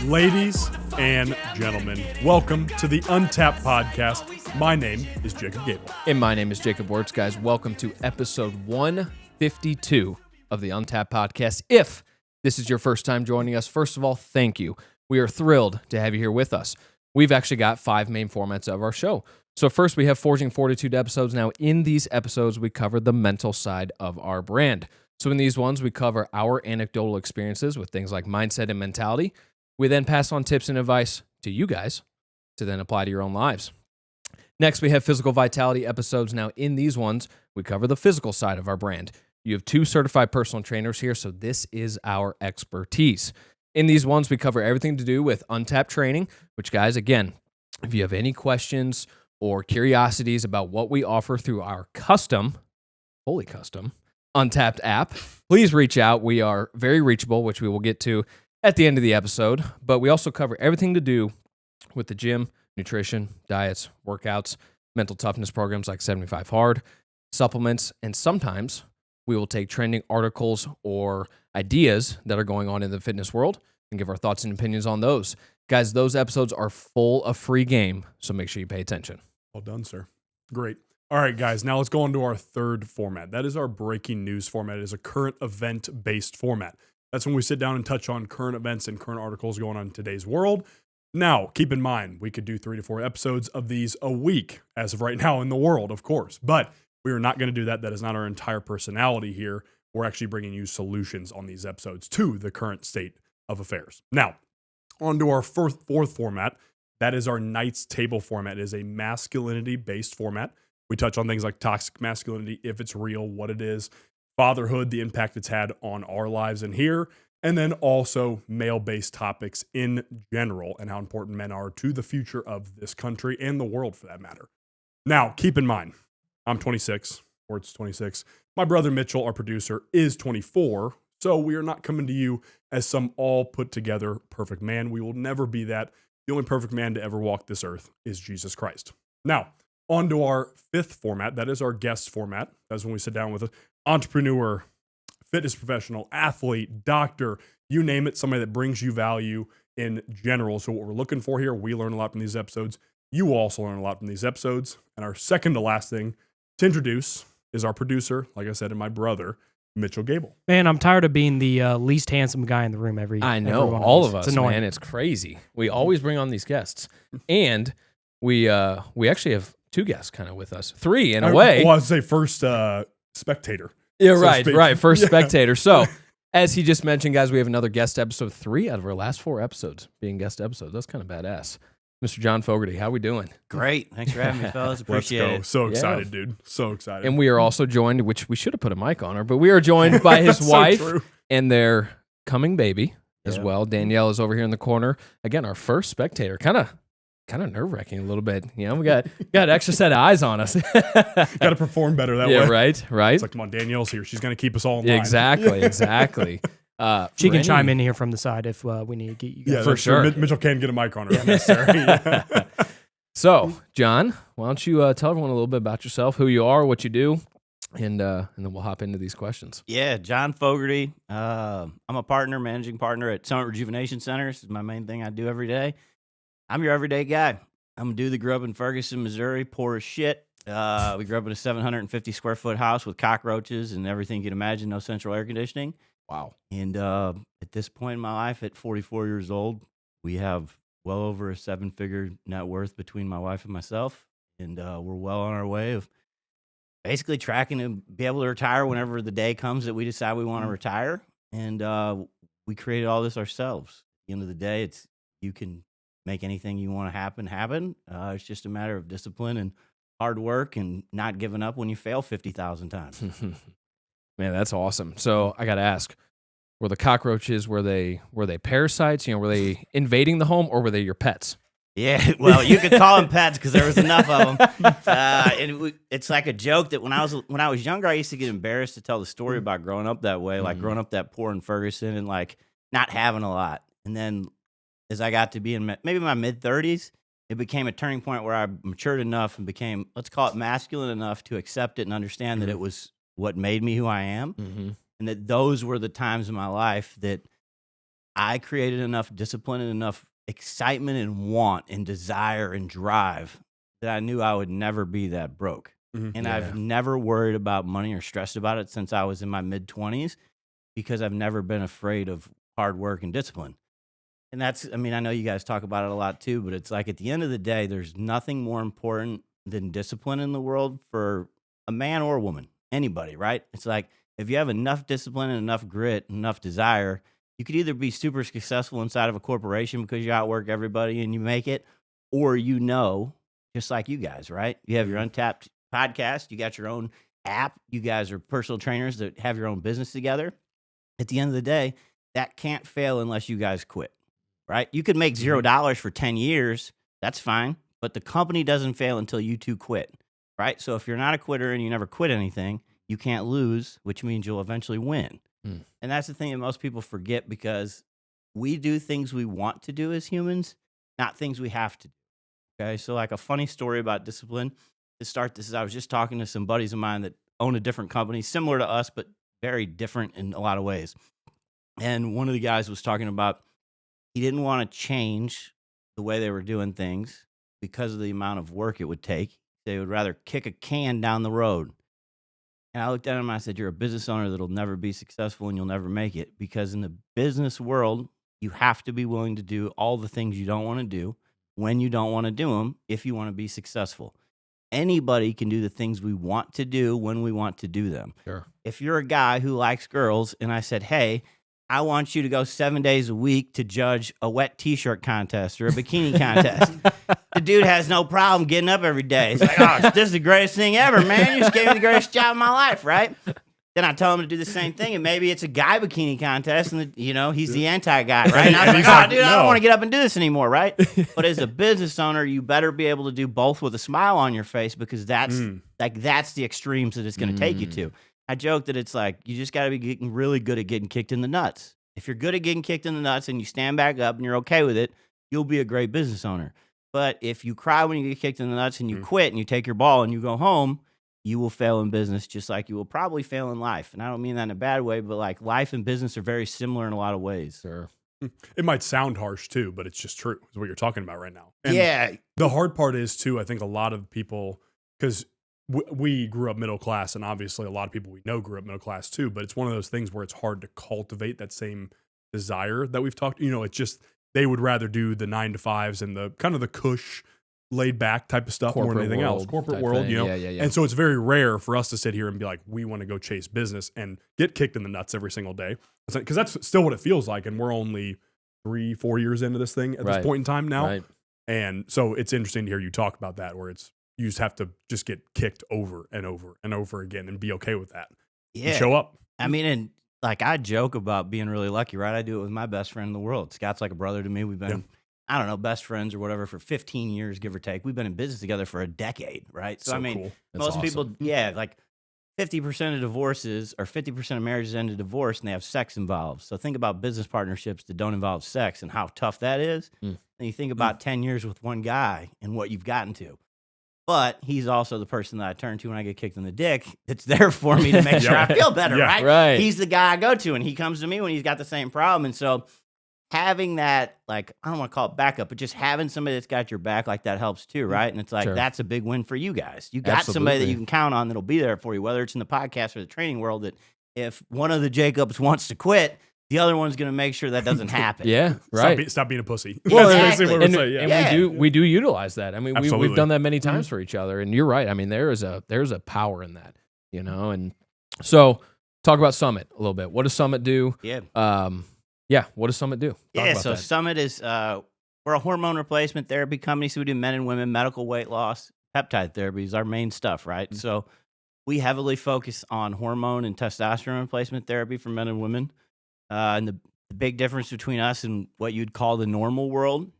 Ladies and gentlemen, welcome to the Untapped Podcast. My name is Jacob Gable. And my name is Jacob Wirtz, guys. Welcome to episode 152 of the Untapped Podcast. If this is your first time joining us, first of all, thank you. We are thrilled to have you here with us. We've actually got 5 main formats of our show. So first, we have Forging Fortitude episodes. Now, in these episodes, we cover the mental side of our brand. So in these ones, we cover our anecdotal experiences with things like mindset and mentality. We then pass on tips and advice to you guys to then apply to your own lives. Next, we have Physical Vitality episodes. Now, in these ones, we cover the physical side of our brand. You have 2 certified personal trainers here, so this is our expertise. In these ones, we cover everything to do with Untapped training, which, guys, again, if you have any questions or curiosities about what we offer through our fully custom, Untapped app, please reach out. We are very reachable, which we will get to at the end of the episode, but we also cover everything to do with the gym, nutrition, diets, workouts, mental toughness programs like 75 Hard, supplements, and sometimes we will take trending articles or ideas that are going on in the fitness world and give our thoughts and opinions on those. Guys, those episodes are full of free game, so make sure you pay attention. Well done, sir. Great. All right, guys, now let's go on to our third format. That is our breaking news format. It is a current event-based format. That's when we sit down and touch on current events and current articles going on in today's world. Now, keep in mind, we could do 3 to 4 episodes of these a week as of right now in the world, of course. But we are not going to do that. That is not our entire personality here. We're actually bringing you solutions on these episodes to the current state of affairs. Now, on to our fourth format. That is our Knights Table format. It is a masculinity-based format. We touch on things like toxic masculinity, if it's real, what it is, fatherhood, the impact it's had on our lives in here, and then also male-based topics in general and how important men are to the future of this country and the world for that matter. Now, keep in mind, I'm 26, or it's 26. My brother Mitchell, our producer, is 24, so we are not coming to you as some all-put-together perfect man. We will never be that. The only perfect man to ever walk this earth is Jesus Christ. Now, on to our 5th format. That is our guest format. That's when we sit down with an entrepreneur, fitness professional, athlete, doctor, you name it, somebody that brings you value in general. So what we're looking for here, we learn a lot from these episodes. You also learn a lot from these episodes. And our second to last thing to introduce is our producer, like I said, and my brother, Mitchell Gable. Man, I'm tired of being the least handsome guy in the room every I know, every all of it's us, annoying. man. It's crazy. We always bring on these guests. And we actually have 2 guests kind of with us. 3 in a way. Well, I'd say first spectator. Yeah, so right. First Yeah. spectator. So, as he just mentioned, guys, we have another guest episode. 3 out of our last 4 episodes being guest episodes. That's kind of badass. Mr. John Fogarty, how we doing? Great. Thanks for having me, fellas. Appreciate Let's go. it. So excited, dude. So excited. And we are also joined, which we should have put a mic on her, but we are joined by his So wife true. and their coming baby as Yeah. well. Danielle is over here in the corner. Again, our first spectator. Kind of nerve-wracking a little bit. You know, we got an extra set of eyes on us. Got to perform better that way. Yeah, right. It's like, come on, Danielle's here. She's going to keep us all in line. Exactly. She can chime in here from the side if we need to get you guys. Yeah, For that's true. sure. Mitchell can get a mic on her if necessary. Yeah. So, John, why don't you tell everyone a little bit about yourself, who you are, what you do, and then we'll hop into these questions. Yeah, John Fogarty. I'm a managing partner at Summit Rejuvenation Center. This is my main thing I do every day. I'm your everyday guy. I'm a dude that grew up in Ferguson, Missouri, poor as shit. We grew up in a 750 square foot house with cockroaches and everything you can imagine, no central air conditioning. Wow. And at this point in my life, at 44 years old, we have well over a 7-figure net worth between my wife and myself. And we're well on our way of basically tracking to be able to retire whenever the day comes that we decide we want to retire. And we created all this ourselves. At the end of the day, you can make anything you want to happen. It's just a matter of discipline and hard work and not giving up when you fail 50,000 times. Man, that's awesome. So I got to ask, were the cockroaches, were they parasites? Were they invading the home or were they your pets? Yeah, well, you could call them pets because there was enough of them. It's like a joke that when I was younger, I used to get embarrassed to tell the story about growing up that way, like growing up that poor in Ferguson and like not having a lot. And then as I got to be in maybe my mid-30s, it became a turning point where I matured enough and became, let's call it masculine enough to accept it and understand that it was what made me who I am. And that those were the times in my life that I created enough discipline and enough excitement and want and desire and drive that I knew I would never be that broke. And I've never worried about money or stressed about it since I was in my mid-20s because I've never been afraid of hard work and discipline. And that's, I mean, I know you guys talk about it a lot too, but it's like at the end of the day, there's nothing more important than discipline in the world for a man or a woman, anybody, right? It's like if you have enough discipline and enough grit, and enough desire, you could either be super successful inside of a corporation because you outwork everybody and you make it, or just like you guys, right? You have your Untapped podcast, you got your own app, you guys are personal trainers that have your own business together. At the end of the day, that can't fail unless you guys quit, right? You could make $0 for 10 years, that's fine, but the company doesn't fail until you two quit, right? So if you're not a quitter and you never quit anything, you can't lose, which means you'll eventually win. And that's the thing that most people forget because we do things we want to do as humans, not things we have to do. Okay, so like a funny story about discipline to start this is I was just talking to some buddies of mine that own a different company, similar to us, but very different in a lot of ways. And one of the guys was talking about he didn't want to change the way they were doing things because of the amount of work it would take. They would rather kick a can down the road. And I looked at him and I said, you're a business owner that'll never be successful and you'll never make it because in the business world, you have to be willing to do all the things you don't want to do when you don't want to do them if you want to be successful. Anybody can do the things we want to do when we want to do them. Sure. If you're a guy who likes girls and I said, hey, I want you to go 7 days a week to judge a wet t-shirt contest or a bikini contest. The dude has no problem getting up every day. He's like, oh, this is the greatest thing ever, man. You just gave me the greatest job of my life, right? Then I tell him to do the same thing, and maybe it's a guy bikini contest, and he's the anti-guy, right? And I was like, dude, I don't want to get up and do this anymore, right? But as a business owner, you better be able to do both with a smile on your face because that's the extremes that it's going to take you to. I joke that it's like you just got to be getting really good at getting kicked in the nuts. If you're good at getting kicked in the nuts and you stand back up and you're okay with it, you'll be a great business owner. But if you cry when you get kicked in the nuts and you quit and you take your ball and you go home, you will fail in business just like you will probably fail in life. And I don't mean that in a bad way, but like life and business are very similar in a lot of ways. Sure. It might sound harsh too, but it's just true. Is what you're talking about right now. And the hard part is too, I think a lot of people, because we grew up middle class, and obviously a lot of people we know grew up middle class too, but it's one of those things where it's hard to cultivate that same desire that we've talked. It's just they would rather do the 9 to 5s and the kind of the cush, laid back type of stuff more than anything else. Corporate world, Yeah. And so it's very rare for us to sit here and be like, we want to go chase business and get kicked in the nuts every single day. Because that's still what it feels like. And we're only 3-4 years into this thing at this point in time now. Right. And so it's interesting to hear you talk about that, where you just have to just get kicked over and over and over again and be okay with that. Yeah. And show up. I mean, and like I joke about being really lucky, right? I do it with my best friend in the world. Scott's like a brother to me. We've been, I don't know, best friends or whatever for 15 years, give or take. We've been in business together for a decade, right? So I mean, cool. most people, like 50% of divorces or 50% of marriages end in divorce and they have sex involved. So think about business partnerships that don't involve sex and how tough that is. And you think about 10 years with one guy and what you've gotten to. But he's also the person that I turn to when I get kicked in the dick. It's there for me to make sure I feel better, right? He's the guy I go to, and he comes to me when he's got the same problem. And so having that, like, I don't want to call it backup, but just having somebody that's got your back like that helps too, right? And it's like, that's a big win for you guys. You got somebody that you can count on that'll be there for you, whether it's in the podcast or the training world, that if one of the Jacobs wants to quit, the other one's going to make sure that doesn't happen. Stop being a pussy. Well, That's basically what we're saying. And we do utilize that. I mean, we've done that many times for each other. And you're right. I mean, there's a power in that, And so, talk about Summit a little bit. What does Summit do? What does Summit do? So Summit is we're a hormone replacement therapy company. So we do men and women medical weight loss. Peptide therapy is our main stuff, right? So we heavily focus on hormone and testosterone replacement therapy for men and women. And the big difference between us and what you'd call the normal world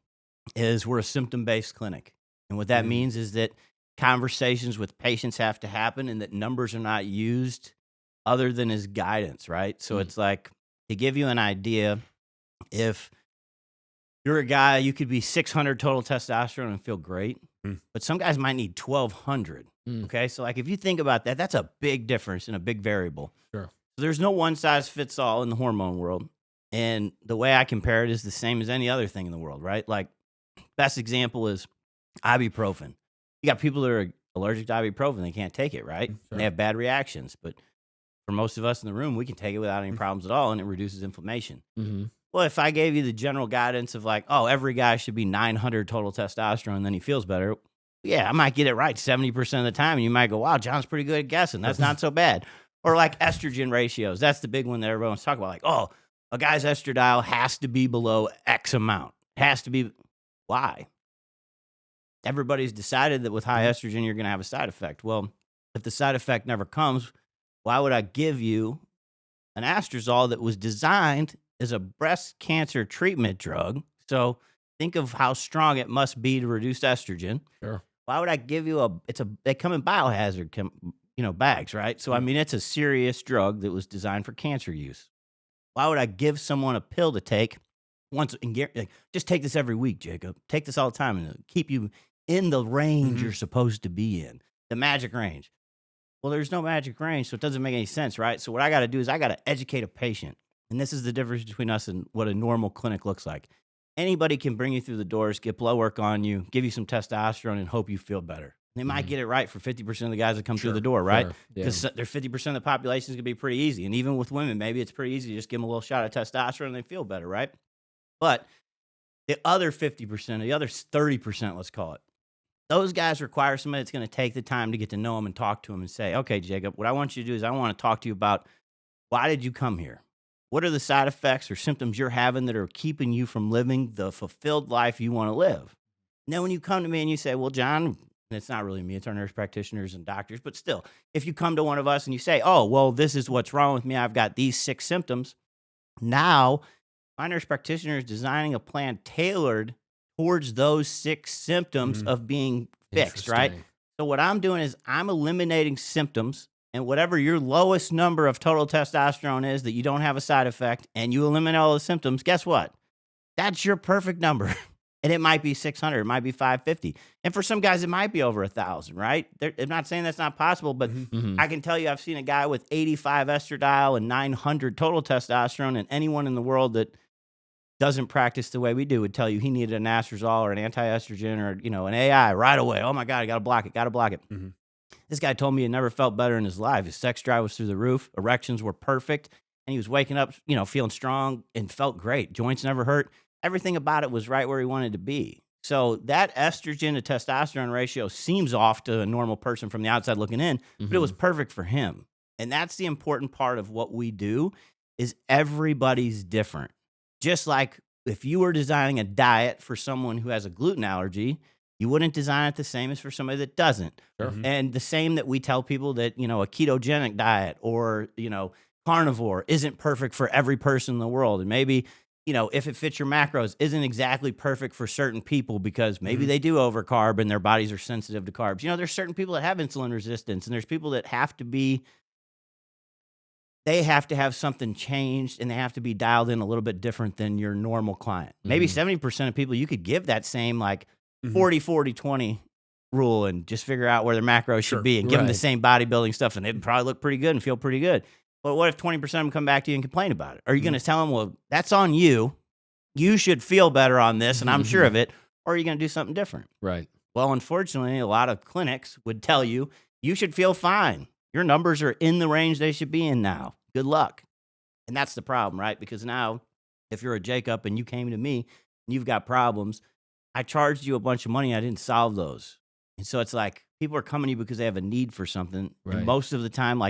is we're a symptom-based clinic. And what that means is that conversations with patients have to happen and that numbers are not used other than as guidance, right? So it's like, to give you an idea, if you're a guy, you could be 600 total testosterone and feel great, but some guys might need 1,200. Okay, so like if you think about that, that's a big difference and a big variable. Sure. So there's no one size fits all in the hormone world. And the way I compare it is the same as any other thing in the world, right? Like, best example is ibuprofen. You got people that are allergic to ibuprofen. They can't take it, right? Sure. And they have bad reactions. But for most of us in the room, we can take it without any problems at all, and it reduces inflammation. Mm-hmm. Well, if I gave you the general guidance of like, oh, every guy should be 900 total testosterone, then he feels better. Yeah, I might get it right 70% of the time. And you might go, wow, John's pretty good at guessing. That's not so bad. Or like estrogen ratios. That's the big one that everyone's talking about. Like, oh, a guy's estradiol has to be below X amount. Has to be. Why? Everybody's decided that with high estrogen, you're going to have a side effect. Well, if the side effect never comes, why would I give you an astrozole that was designed as a breast cancer treatment drug? So think of how strong it must be to reduce estrogen. Sure. Why would I give you they come in biohazard, bags, right? So, I mean, it's a serious drug that was designed for cancer use. Why would I give someone a pill to take once and just take this every week, Jacob? Take this all the time and it'll keep you in the range you're supposed to be in, the magic range. Well, there's no magic range, so it doesn't make any sense, right? So what I got to do is I got to educate a patient. And this is the difference between us and what a normal clinic looks like. Anybody can bring you through the doors, get blood work on you, give you some testosterone, and hope you feel better. They might get it right for 50% of the guys that come through the door, right? Because their 50% of the population is going to be pretty easy. And even with women, maybe it's pretty easy to just give them a little shot of testosterone and they feel better, right? But the other 50%, the other 30%, let's call it, those guys require somebody that's going to take the time to get to know them and talk to them and say, okay, Jacob, what I want you to do is I want to talk to you about why did you come here? What are the side effects or symptoms you're having that are keeping you from living the fulfilled life you want to live? And then when you come to me and you say, well, John, and it's not really me, it's our nurse practitioners and doctors, but still, if you come to one of us and you say, oh, well, this is what's wrong with me, I've got these 6 symptoms. Now, my nurse practitioner is designing a plan tailored towards those 6 symptoms of being fixed, right? So what I'm doing is I'm eliminating symptoms, and whatever your lowest number of total testosterone is that you don't have a side effect, and you eliminate all the symptoms, guess what? That's your perfect number. And it might be 600, it might be 550. And for some guys, it might be over 1,000, right? I'm not saying that's not possible, but I can tell you I've seen a guy with 85 estradiol and 900 total testosterone, and anyone in the world that doesn't practice the way we do would tell you he needed an astrozole or an anti-estrogen or, an AI right away. Oh my God, I got to block it. This guy told me he never felt better in his life. His sex drive was through the roof. Erections were perfect. And he was waking up, feeling strong and felt great. Joints never hurt. Everything about it was right where he wanted to be. So that estrogen to testosterone ratio seems off to a normal person from the outside looking in, but it was perfect for him. And that's the important part of what we do is everybody's different. Just like if you were designing a diet for someone who has a gluten allergy, you wouldn't design it the same as for somebody that doesn't. Sure. And the same that we tell people that, a ketogenic diet or, carnivore isn't perfect for every person in the world. And maybe, if it fits your macros, isn't exactly perfect for certain people because maybe they do overcarb and their bodies are sensitive to carbs. There's certain people that have insulin resistance and there's people that they have to have something changed and they have to be dialed in a little bit different than your normal client. Maybe 70% of people you could give that same 40-40-20 rule and just figure out where their macros should be and give them the same bodybuilding stuff and they'd probably look pretty good and feel pretty good. But what if 20% of them come back to you and complain about it? Are you going to tell them, well, that's on you. You should feel better on this and I'm sure of it. Or are you going to do something different? Right. Well, unfortunately, a lot of clinics would tell you, you should feel fine. Your numbers are in the range they should be in now. Good luck. And that's the problem, right? Because now, if you're a Jacob and you came to me and you've got problems, I charged you a bunch of money. I didn't solve those. And so it's like people are coming to you because they have a need for something. Right. And most of the time,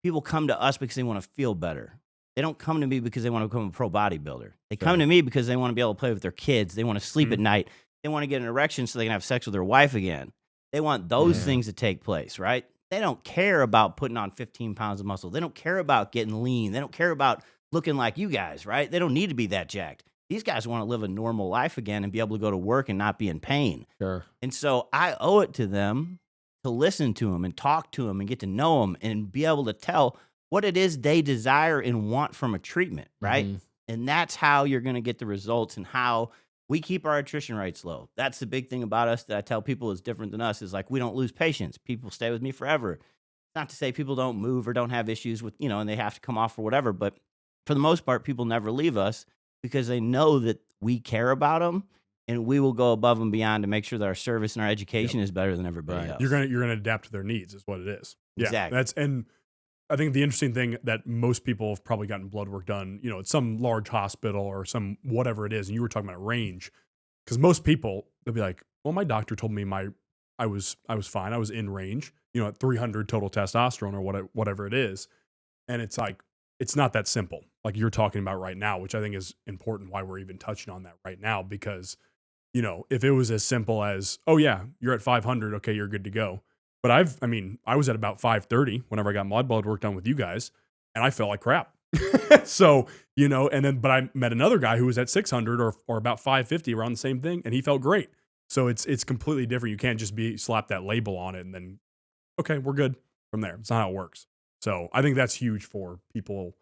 people come to us because they want to feel better. They don't come to me because they want to become a pro bodybuilder. They come to me because they want to be able to play with their kids. They want to sleep at night. They want to get an erection so they can have sex with their wife again. They want those things to take place, right? They don't care about putting on 15 pounds of muscle. They don't care about getting lean. They don't care about looking like you guys, right? They don't need to be that jacked. These guys want to live a normal life again and be able to go to work and not be in pain. Sure. And so I owe it to them to listen to them and talk to them and get to know them and be able to tell what it is they desire and want from a treatment, right? And that's how you're going to get the results and how we keep our attrition rates low. That's the big thing about us that I tell people is different than us is we don't lose patients. People stay with me forever. Not to say people don't move or don't have issues with, and they have to come off or whatever, but for the most part, people never leave us because they know that we care about them, and we will go above and beyond to make sure that our service and our education is better than everybody else. You're gonna adapt to their needs, is what it is. Yeah, Exactly. and I think the interesting thing that most people have probably gotten blood work done, at some large hospital or some whatever it is, and you were talking about range, because most people they'll be like, well, my doctor told me I was fine, I was in range, at 300 total testosterone or whatever it is, and it's like it's not that simple, like you're talking about right now, which I think is important. Why we're even touching on that right now, because if it was as simple as, oh yeah, you're at 500, okay, you're good to go. But I was at about 530 whenever I got my blood work done with you guys, and I felt like crap. So, but I met another guy who was at 600 or about 550 around the same thing, and he felt great. So it's completely different. You can't just slap that label on it and then, okay, we're good from there. It's not how it works. So I think that's huge for people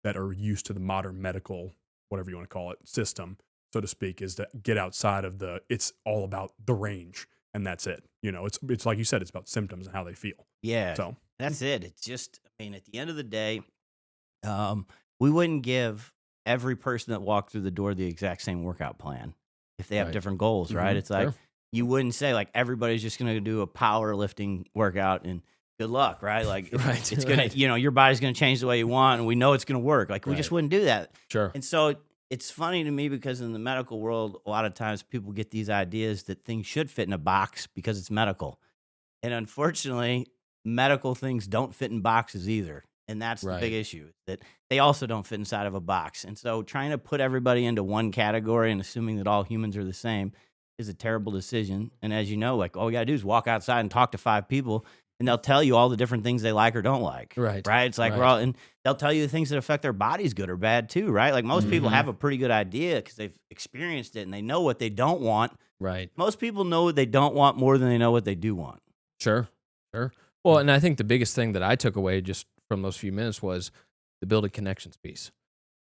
that are used to the modern medical, whatever you want to call it, system, so to speak, is to get outside of it's all about the range, and that's it. It's like you said, it's about symptoms and how they feel. Yeah. So That's it. It's just, at the end of the day, we wouldn't give every person that walked through the door the exact same workout plan if they have Right. different goals, right? Mhm. It's like Sure. you wouldn't say like everybody's just going to do a powerlifting workout and good luck, right? Like Right, it's going right. to, your body's going to change the way you want, and we know it's going to work. Like we just Right. wouldn't do that. Sure. And so it's funny to me because in the medical world, a lot of times people get these ideas that things should fit in a box because it's medical. And unfortunately, medical things don't fit in boxes either. And that's the Right. big issue, that they also don't fit inside of a box. And so trying to put everybody into one category and assuming that all humans are the same is a terrible decision. And as you know, like all you got to do is walk outside and talk to 5 people, and they'll tell you all the different things they like or don't like. Right. Right. It's like, Right. and they'll tell you the things that affect their bodies, good or bad, too. Right. Like most people Mhm. have a pretty good idea because they've experienced it and they know what they don't want. Right. Most people know what they don't want more than they know what they do want. Sure. Sure. Well, and I think the biggest thing that I took away just from those few minutes was the building connections piece.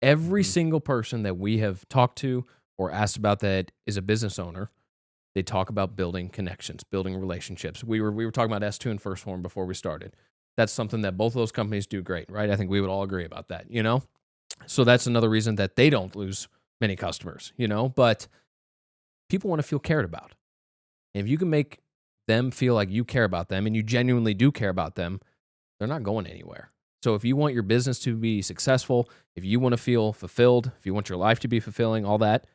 Every Mhm. single person that we have talked to or asked about that is a business owner, they talk about building connections, building relationships. We were talking about S2 and First Form before we started. That's something that both of those companies do great, right? I think we would all agree about that, So that's another reason that they don't lose many customers, But people want to feel cared about. And if you can make them feel like you care about them and you genuinely do care about them, they're not going anywhere. So if you want your business to be successful, if you want to feel fulfilled, if you want your life to be fulfilling, all that,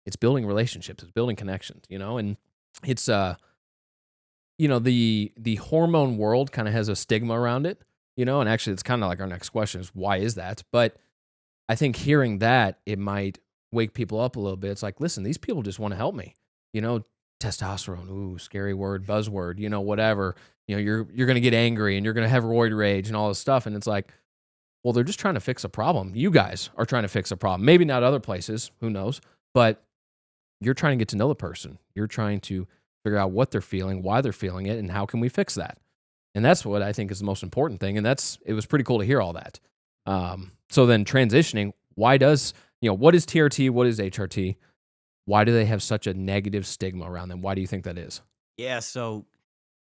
it's building relationships, it's building connections, and it's the hormone world kind of has a stigma around it, and actually it's kind of like our next question is why is that? But I think hearing that, it might wake people up a little bit. It's like, listen, these people just want to help me, testosterone, ooh, scary word, buzzword, whatever. You're going to get angry and you're going to have roid rage and all this stuff. And it's like, well, they're just trying to fix a problem. You guys are trying to fix a problem. Maybe not other places, who knows? But you're trying to get to know the person. You're trying to figure out what they're feeling, why they're feeling it, and how can we fix that? And that's what I think is the most important thing. And it was pretty cool to hear all that. So then transitioning, what is TRT? What is HRT? Why do they have such a negative stigma around them? Why do you think that is? Yeah, so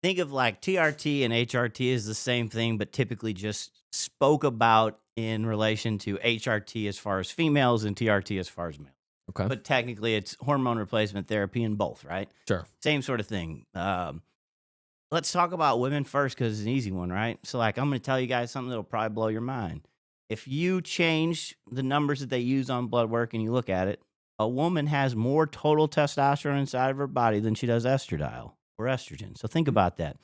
think of like TRT and HRT is the same thing, but typically just spoke about in relation to HRT as far as females and TRT as far as males. Okay. But technically it's hormone replacement therapy in both, right? Sure. Same sort of thing. Let's talk about women first because it's an easy one, right? So like I'm going to tell you guys something that'll probably blow your mind. If you change the numbers that they use on blood work and you look at it, a woman has more total testosterone inside of her body than she does estradiol or estrogen. So think about that.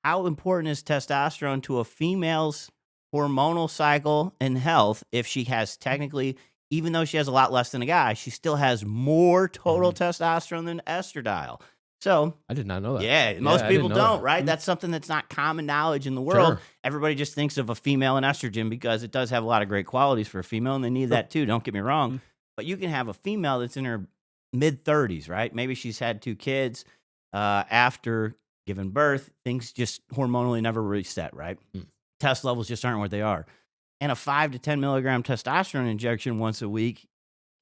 How important is testosterone to a female's hormonal cycle and health if she has technically, even though she has a lot less than a guy, she still has more total testosterone than estradiol. So I did not know that. yeah, most I people didn't know don't, that. right? That's something that's not common knowledge in the world. Sure. Everybody just thinks of a female and estrogen because it does have a lot of great qualities for a female, and they need that too. Don't get me wrong. But you can have a female that's in her mid-30s, right? Maybe she's had 2 kids after giving birth. Things just hormonally never reset, right? Test levels just aren't what they are. And a 5 to 10 milligram testosterone injection once a week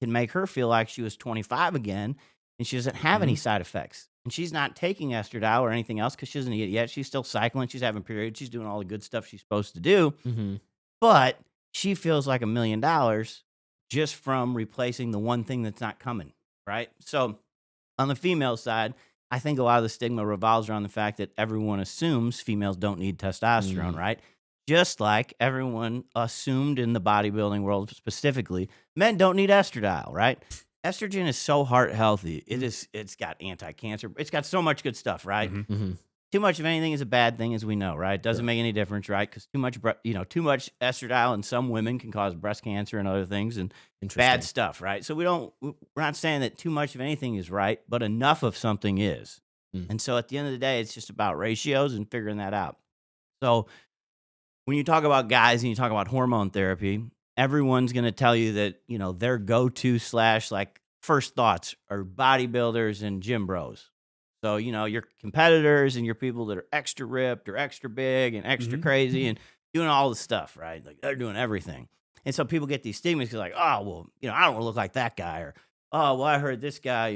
can make her feel like she was 25 again, and she doesn't have any side effects. And she's not taking estradiol or anything else because she doesn't eat it yet. She's still cycling. She's having periods. She's doing all the good stuff she's supposed to do. Mm-hmm. But she feels like $1 million just from replacing the one thing that's not coming, right? So on the female side, I think a lot of the stigma revolves around the fact that everyone assumes females don't need testosterone, right? Just like everyone assumed in the bodybuilding world specifically, men don't need estradiol, right? Estrogen is so heart healthy. It's got anti-cancer. It's got so much good stuff, right? Too much of anything is a bad thing, as we know, right? It doesn't make any difference, right? Because too much estradiol in some women can cause breast cancer and other things and bad stuff, right? So we're not saying that too much of anything is right, but enough of something is. And so at the end of the day, it's just about ratios and figuring that out. So when you talk about guys and you talk about hormone therapy, everyone's going to tell you that, their go-to / like first thoughts are bodybuilders and gym bros. So, your competitors and your people that are extra ripped or extra big and extra crazy and doing all the stuff, right? Like they're doing everything. And so people get these stigmas because like, oh, well, I don't want to look like that guy. Or, oh, well, I heard this guy,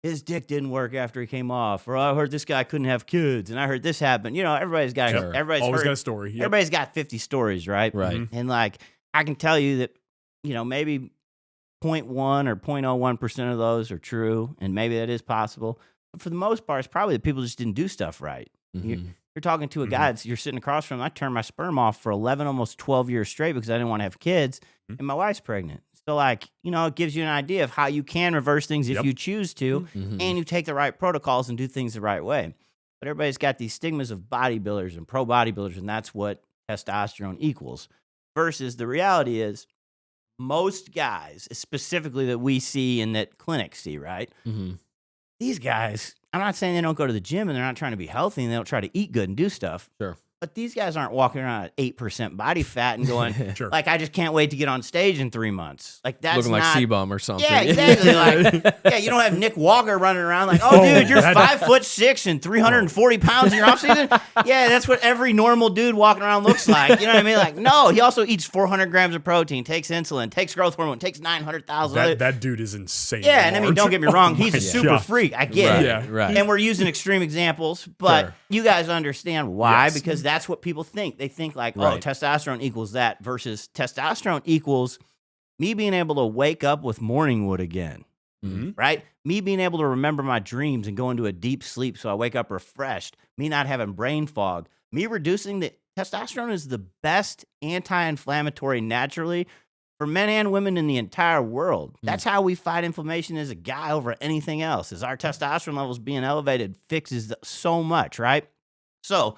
his dick didn't work after he came off. Or I heard this guy couldn't have kids. And I heard this happen. Everybody's got always got a story. Yep. Everybody's got 50 stories, right? Right. And like, I can tell you that, maybe 0.1 or 0.01% of those are true. And maybe that is possible. But for the most part, it's probably that people just didn't do stuff right. You're talking to a guy you're sitting across from him. I turned my sperm off for 11, almost 12 years straight because I didn't want to have kids, and my wife's pregnant. So, like, it gives you an idea of how you can reverse things if you choose to, and you take the right protocols and do things the right way. But everybody's got these stigmas of bodybuilders and pro bodybuilders, and that's what testosterone equals. Versus the reality is, most guys, specifically that we see and that clinics see, right? These guys, I'm not saying they don't go to the gym and they're not trying to be healthy and they don't try to eat good and do stuff. Sure. But these guys aren't walking around at 8% body fat and going, Sure. like, I just can't wait to get on stage in 3 months. Like, that's looking not... like C-Bum or something. Yeah, exactly. Like, you don't have Nick Walker running around like, oh, dude, you're 5'6" and 340 pounds in your off season. Yeah, that's what every normal dude walking around looks like. You know what I mean? Like, no, he also eats 400 grams of protein, takes insulin, takes growth hormone, takes 900,000. That dude is insane. Yeah, and I mean, large. don't get me wrong, he's a my super God. freak. I get Right, it. Yeah. right. And we're using extreme examples, but Sure. you guys understand why, Yes. because that's what people think. They think like, oh, Right. testosterone equals that, versus testosterone equals me being able to wake up with morning wood again, right? Me being able to remember my dreams and go into a deep sleep so I wake up refreshed, me not having brain fog, me reducing the testosterone is the best anti-inflammatory naturally for men and women in the entire world. That's how we fight inflammation as a guy over anything else, is our testosterone levels being elevated fixes so much, right? So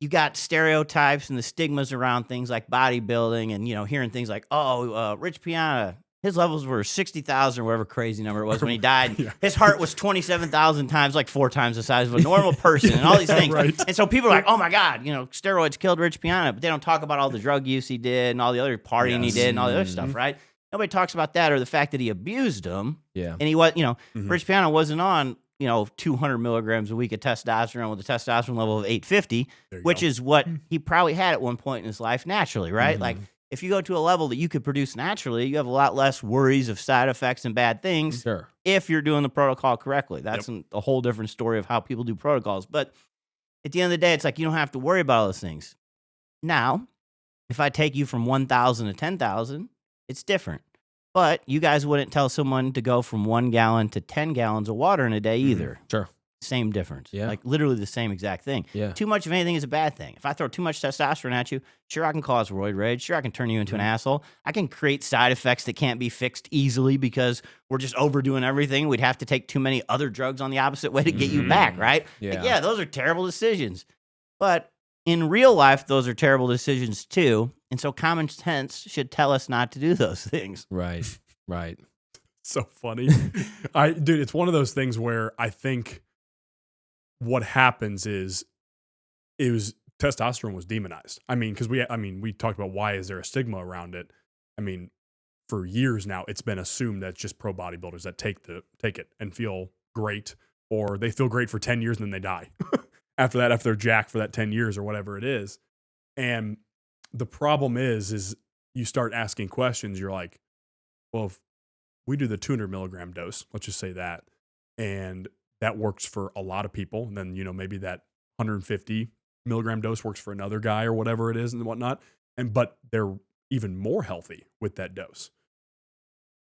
you got stereotypes and the stigmas around things like bodybuilding and, hearing things like, oh, Rich Piana, his levels were 60,000 or whatever crazy number it was when he died. Yeah. His heart was 27,000 times, like 4 times the size of a normal person and all these things. Right. And so people are like, oh my God, steroids killed Rich Piana, but they don't talk about all the drug use he did and all the other partying he Yes. did and all the other stuff, right? Nobody talks about that or the fact that he abused them. Yeah. And he was, Rich Piana wasn't on, 200 milligrams a week of testosterone with a testosterone level of 850, There you which go. is what he probably had at one point in his life naturally, right? Like if you go to a level that you could produce naturally, you have a lot less worries of side effects and bad things Sure. if you're doing the protocol correctly. That's a whole different story of how people do protocols. But at the end of the day, it's like you don't have to worry about all those things. Now, if I take you from 1,000 to 10,000, it's different. But you guys wouldn't tell someone to go from 1 gallon to 10 gallons of water in a day either. Sure. Same difference. Yeah. Like literally the same exact thing. Yeah. Too much of anything is a bad thing. If I throw too much testosterone at you, sure, I can cause roid rage. Sure, I can turn you into an asshole. I can create side effects that can't be fixed easily because we're just overdoing everything. We'd have to take too many other drugs on the opposite way to get you back, right? Yeah. Like, yeah, those are terrible decisions. But in real life, those are terrible decisions too. And so common sense should tell us not to do those things. Right. Right. So funny. Dude, it's one of those things where I think what happens is testosterone was demonized. I mean, because we talked about why is there a stigma around it. I mean, for years now, it's been assumed that it's just pro bodybuilders that take it and feel great, or they feel great for 10 years and then they die. After that, after they're jacked for that 10 years or whatever it is. And the problem is you start asking questions. You're like, well, if we do the 200 milligram dose, let's just say that, and that works for a lot of people, and then, maybe that 150 milligram dose works for another guy or whatever it is and whatnot. but they're even more healthy with that dose.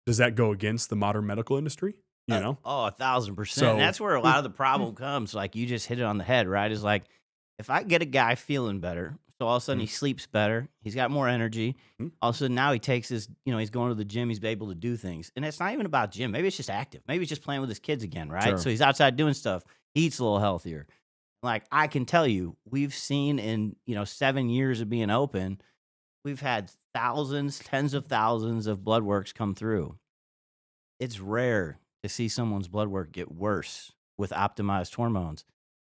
Does that go against the modern medical industry? You know? 1,000%. So- And that's where a lot of the problem comes. Like you just hit it on the head, right? Is like, if I get a guy feeling better, so all of a sudden he sleeps better, he's got more energy. All of a sudden now he takes his, he's going to the gym, he's able to do things. And it's not even about gym. Maybe it's just active. Maybe he's just playing with his kids again, right? Sure. So he's outside doing stuff. He eats a little healthier. Like I can tell you, we've seen in, 7 years of being open, we've had thousands, tens of thousands of blood works come through. It's rare to see someone's blood work get worse with optimized hormones.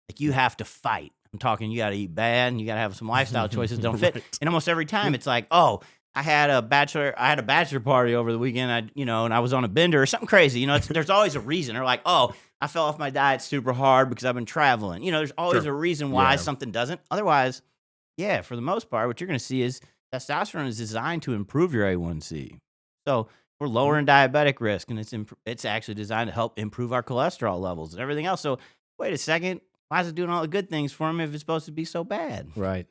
Like you have to fight. I'm talking, you got to eat bad and you got to have some lifestyle choices that don't fit. Right. And almost every time it's like, oh, I had a bachelor party over the weekend, and I was on a bender or something crazy. There's always a reason. Or like, oh, I fell off my diet super hard because I've been traveling. There's always a reason why something doesn't. Otherwise, yeah, for the most part, what you're going to see is testosterone is designed to improve your A1C. So we're lowering diabetic risk, and it's actually designed to help improve our cholesterol levels and everything else. So wait a second, why is it doing all the good things for him if it's supposed to be so bad? Right.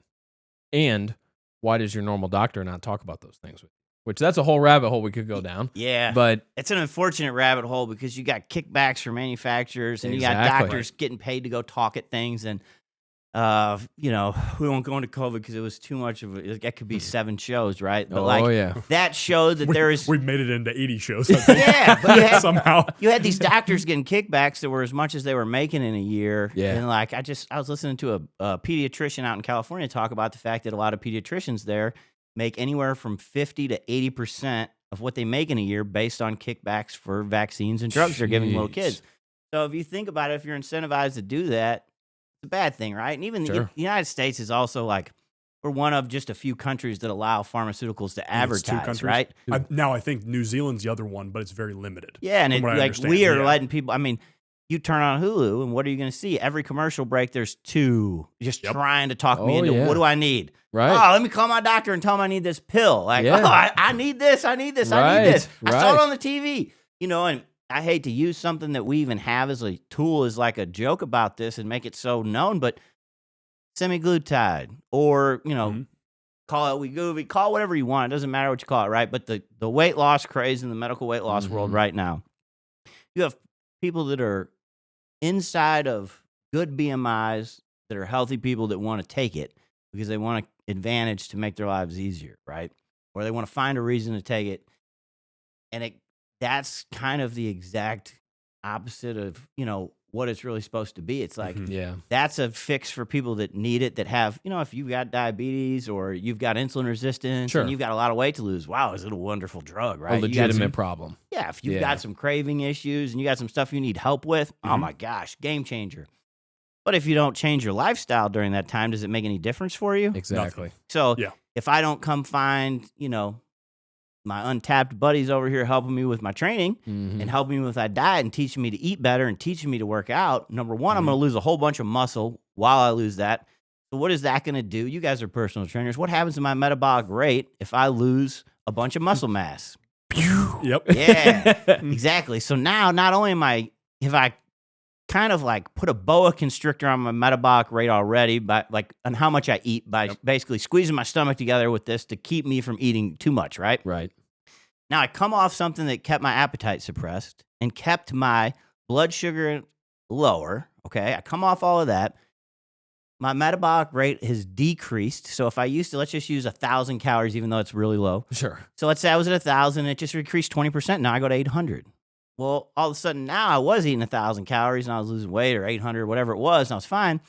And why does your normal doctor not talk about those things with you? Which that's a whole rabbit hole we could go down. Yeah. But it's an unfortunate rabbit hole because you got kickbacks from manufacturers and you got Exactly. doctors getting paid to go talk at things. And, we won't go into COVID because it was too much of that could be 7 shows, right? But that showed that there is. We've made it into 80 shows, I think. Yeah, but you had, somehow. you had these doctors getting kickbacks that were as much as they were making in a year. Yeah. And I was listening to a pediatrician out in California talk about the fact that a lot of pediatricians there make anywhere from 50 to 80% of what they make in a year based on kickbacks for vaccines and drugs they're giving little kids. So if you think about it, if you're incentivized to do that, it's a bad thing, right? And even the United States is also like, we're one of just a few countries that allow pharmaceuticals to advertise, right? I think New Zealand's the other one, but it's very limited. Yeah, and from what I understand. we are letting people, you turn on Hulu, and what are you going to see? Every commercial break, there's 2 just trying to talk me into, what do I need? Right. Oh, let me call my doctor and tell him I need this pill. Like, I need this, I need this, I need this. I saw it on the TV. And I hate to use something that we even have as a tool as like a joke about this and make it so known, but semaglutide or, call it Wegovy, call it whatever you want. It doesn't matter what you call it, right? But the weight loss craze in the medical weight loss world right now, you have people that are inside of good BMIs that are healthy people that want to take it because they want an advantage to make their lives easier, right? Or they want to find a reason to take it. And that's kind of the exact opposite of, what it's really supposed to be. It's like, that's a fix for people that need it, that have, if you've got diabetes or you've got insulin resistance and you've got a lot of weight to lose. Wow, is it a wonderful drug, right? A legitimate problem. Yeah, if you've got some craving issues and you got some stuff you need help with, oh my gosh, game changer. But if you don't change your lifestyle during that time, does it make any difference for you? Exactly. Nothing. So if I don't come find, my untapped buddies over here helping me with my training and helping me with my diet and teaching me to eat better and teaching me to work out, number one, I'm going to lose a whole bunch of muscle while I lose that. So what is that going to do? You guys are personal trainers. What happens to my metabolic rate if I lose a bunch of muscle mass? Yep. Yeah, exactly. So now not only have I kind of like put a boa constrictor on my metabolic rate already by on how much I eat by basically squeezing my stomach together with this to keep me from eating too much, right? Right. Now I come off something that kept my appetite suppressed and kept my blood sugar lower, okay? I come off all of that. My metabolic rate has decreased. So if I let's just use 1,000 calories, even though it's really low. Sure. So let's say I was at 1,000, it just increased 20%. Now I go to 800. Well, all of a sudden now I was eating 1,000 calories and I was losing weight, or 800, whatever it was, and I was fine.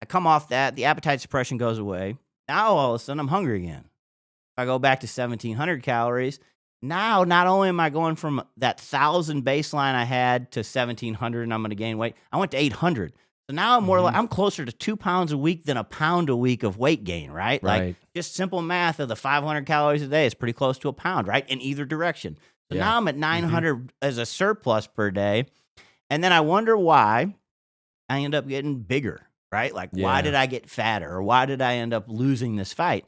I come off that, the appetite suppression goes away. Now all of a sudden I'm hungry again. If I go back to 1,700 calories, now not only am I going from that 1,000 baseline I had to 1,700 and I'm going to gain weight, I went to 800. So now I'm I'm closer to 2 pounds a week than a pound a week of weight gain, right? Like just simple math of the 500 calories a day is pretty close to a pound, right? In either direction. So now I'm at 900 as a surplus per day. And then I wonder why I end up getting bigger, right? Like, why did I get fatter, or why did I end up losing this fight?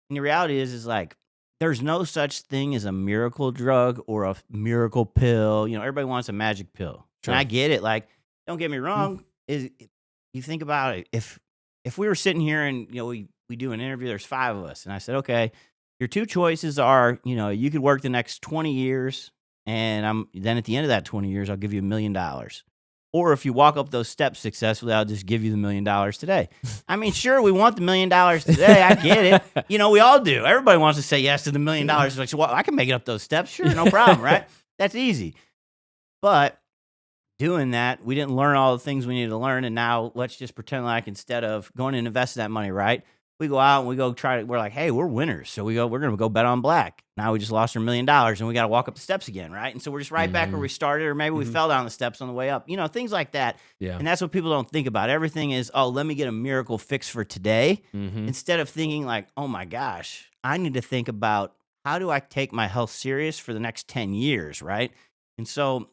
And the reality is like, there's no such thing as a miracle drug or a miracle pill. Everybody wants a magic pill. Sure. And I get it. Like, don't get me wrong. You think about it. If we were sitting here and, we do an interview, there's 5 of us. And I said, okay, Your two choices are, you could work the next 20 years, and then at the end of that 20 years, I'll give you $1 million. Or if you walk up those steps successfully, I'll just give you the $1 million today. I mean, sure, we want the $1 million today. I get it. We all do. Everybody wants to say yes to the $1 million. Like, well, I can make it up those steps. Sure, no problem, right? That's easy. But doing that, we didn't learn all the things we needed to learn, and now let's just pretend like instead of going and invest that money, right? We go out and we go we're like, hey, we're winners. So we're going to go bet on black. Now we just lost our $1 million and we got to walk up the steps again, right? And so we're just right back where we started, or maybe we fell down the steps on the way up, things like that. Yeah. And that's what people don't think about. Everything is, oh, let me get a miracle fix for today. Instead of thinking like, oh my gosh, I need to think about how do I take my health serious for the next 10 years, right? And so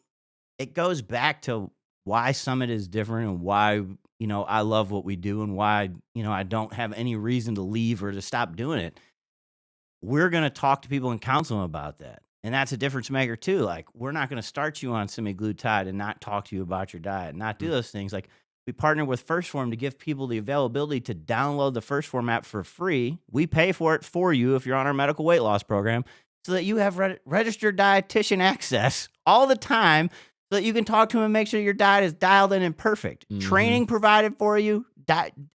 it goes back to why Summit is different and why I love what we do and why, I don't have any reason to leave or to stop doing it. We're going to talk to people and counsel them about that. And that's a difference maker too. Like, we're not going to start you on semaglutide and not talk to you about your diet and not do those things. Like, we partner with First Form to give people the availability to download the First Form app for free. We pay for it for you if you're on our medical weight loss program, so that you have registered dietitian access all the time, so that you can talk to them and make sure your diet is dialed in and perfect. Training provided for you.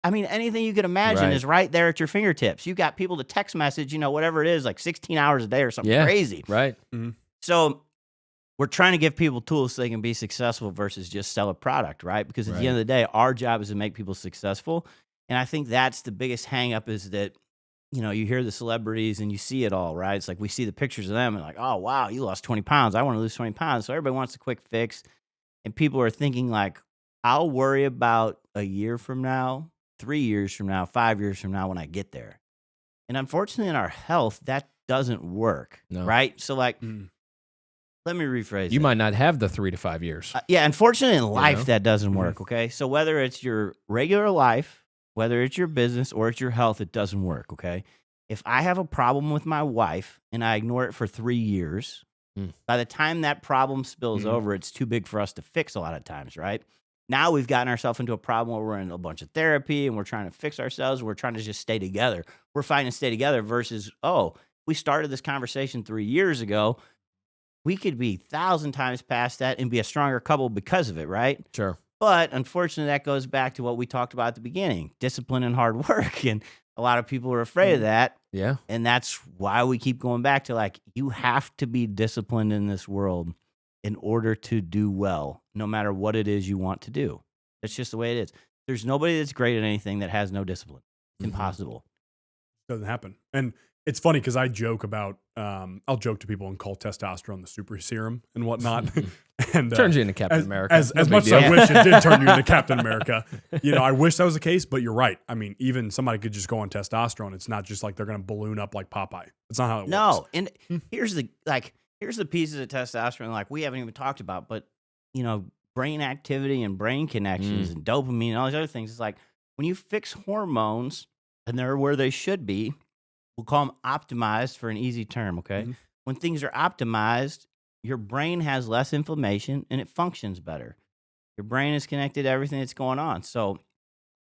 Anything you could imagine is right there at your fingertips. You've got people to text message, whatever it is, like 16 hours a day or something crazy. Right. So we're trying to give people tools so they can be successful versus just sell a product, right? Because at the end of the day, our job is to make people successful. And I think that's the biggest hang up, is that, you hear the celebrities and you see it all, right? It's like we see the pictures of them and like, oh, wow, you lost 20 pounds. I want to lose 20 pounds. So everybody wants a quick fix. And people are thinking like, I'll worry about a year from now, 3 years from now, 5 years from now when I get there. And unfortunately, in our health, that doesn't work, right? So like, let me rephrase You that. might not have the 3 to 5 years. Unfortunately, in life, that doesn't work, okay? So whether it's your regular life, whether it's your business or it's your health, it doesn't work, okay? If I have a problem with my wife and I ignore it for 3 years, by the time that problem spills over, it's too big for us to fix a lot of times, right? Now we've gotten ourselves into a problem where we're in a bunch of therapy and we're trying to fix ourselves. We're trying to just stay together. We're fighting to stay together versus, we started this conversation 3 years ago. We could be 1,000 times past that and be a stronger couple because of it, right? Sure. But unfortunately, that goes back to what we talked about at the beginning, discipline and hard work. And a lot of people are afraid of that. Yeah. And that's why we keep going back to like, you have to be disciplined in this world in order to do well, no matter what it is you want to do. That's just the way it is. There's nobody that's great at anything that has no discipline. It's impossible. Doesn't happen. And it's funny because I joke about, I'll joke to people and call testosterone the super serum and whatnot. And turns you into Captain America. As much as I wish it did turn you into Captain America, I wish that was the case, but you're right. I mean, even somebody could just go on testosterone. It's not just like they're going to balloon up like Popeye. It's not how it works. No. And here's the pieces of testosterone like we haven't even talked about, but brain activity and brain connections and dopamine and all these other things. It's like when you fix hormones and they're where they should be, we'll call them optimized for an easy term, okay? When things are optimized, your brain has less inflammation and it functions better. Your brain is connected to everything that's going on. So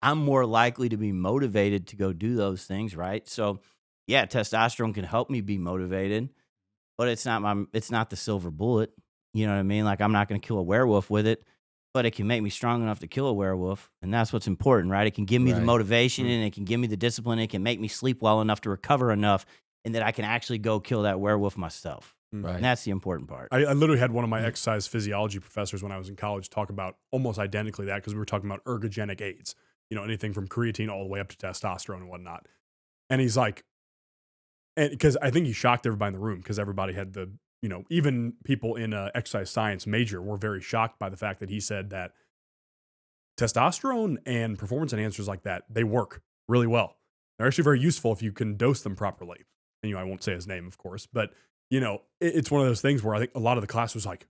I'm more likely to be motivated to go do those things, right? So yeah, testosterone can help me be motivated, but it's not the silver bullet. You know what I mean? Like, I'm not going to kill a werewolf with it, but it can make me strong enough to kill a werewolf. And that's what's important, right? It can give me the motivation and it can give me the discipline. It can make me sleep well enough to recover enough and that I can actually go kill that werewolf myself. Right. And that's the important part. I literally had one of my exercise physiology professors when I was in college talk about almost identically that, because we were talking about ergogenic aids, anything from creatine all the way up to testosterone and whatnot. And he's like, and because I think he shocked everybody in the room, because everybody had even people in exercise science major were very shocked by the fact that he said that testosterone and performance enhancers like that, they work really well. They're actually very useful if you can dose them properly. And, I won't say his name, of course, but, it's one of those things where I think a lot of the class was like,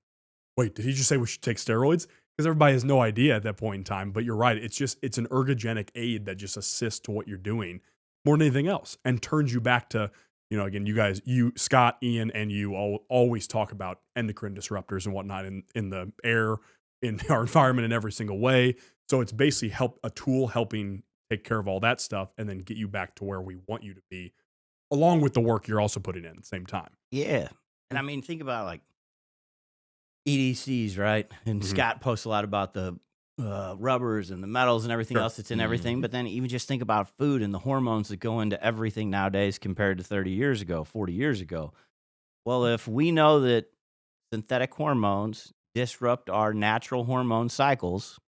wait, did he just say we should take steroids? Because everybody has no idea at that point in time. But you're right. It's an ergogenic aid that just assists to what you're doing more than anything else and turns you back to, again, you guys, Scott, Ian, and you all always talk about endocrine disruptors and whatnot in the air, in our environment in every single way. So it's basically a tool helping take care of all that stuff and then get you back to where we want you to be along with the work you're also putting in at the same time. Yeah. And I mean, think about like EDCs, right? And Scott posts a lot about the rubbers and the metals and everything else that's in everything. But then even just think about food and the hormones that go into everything nowadays compared to 30 years ago, 40 years ago. Well, if we know that synthetic hormones disrupt our natural hormone cycles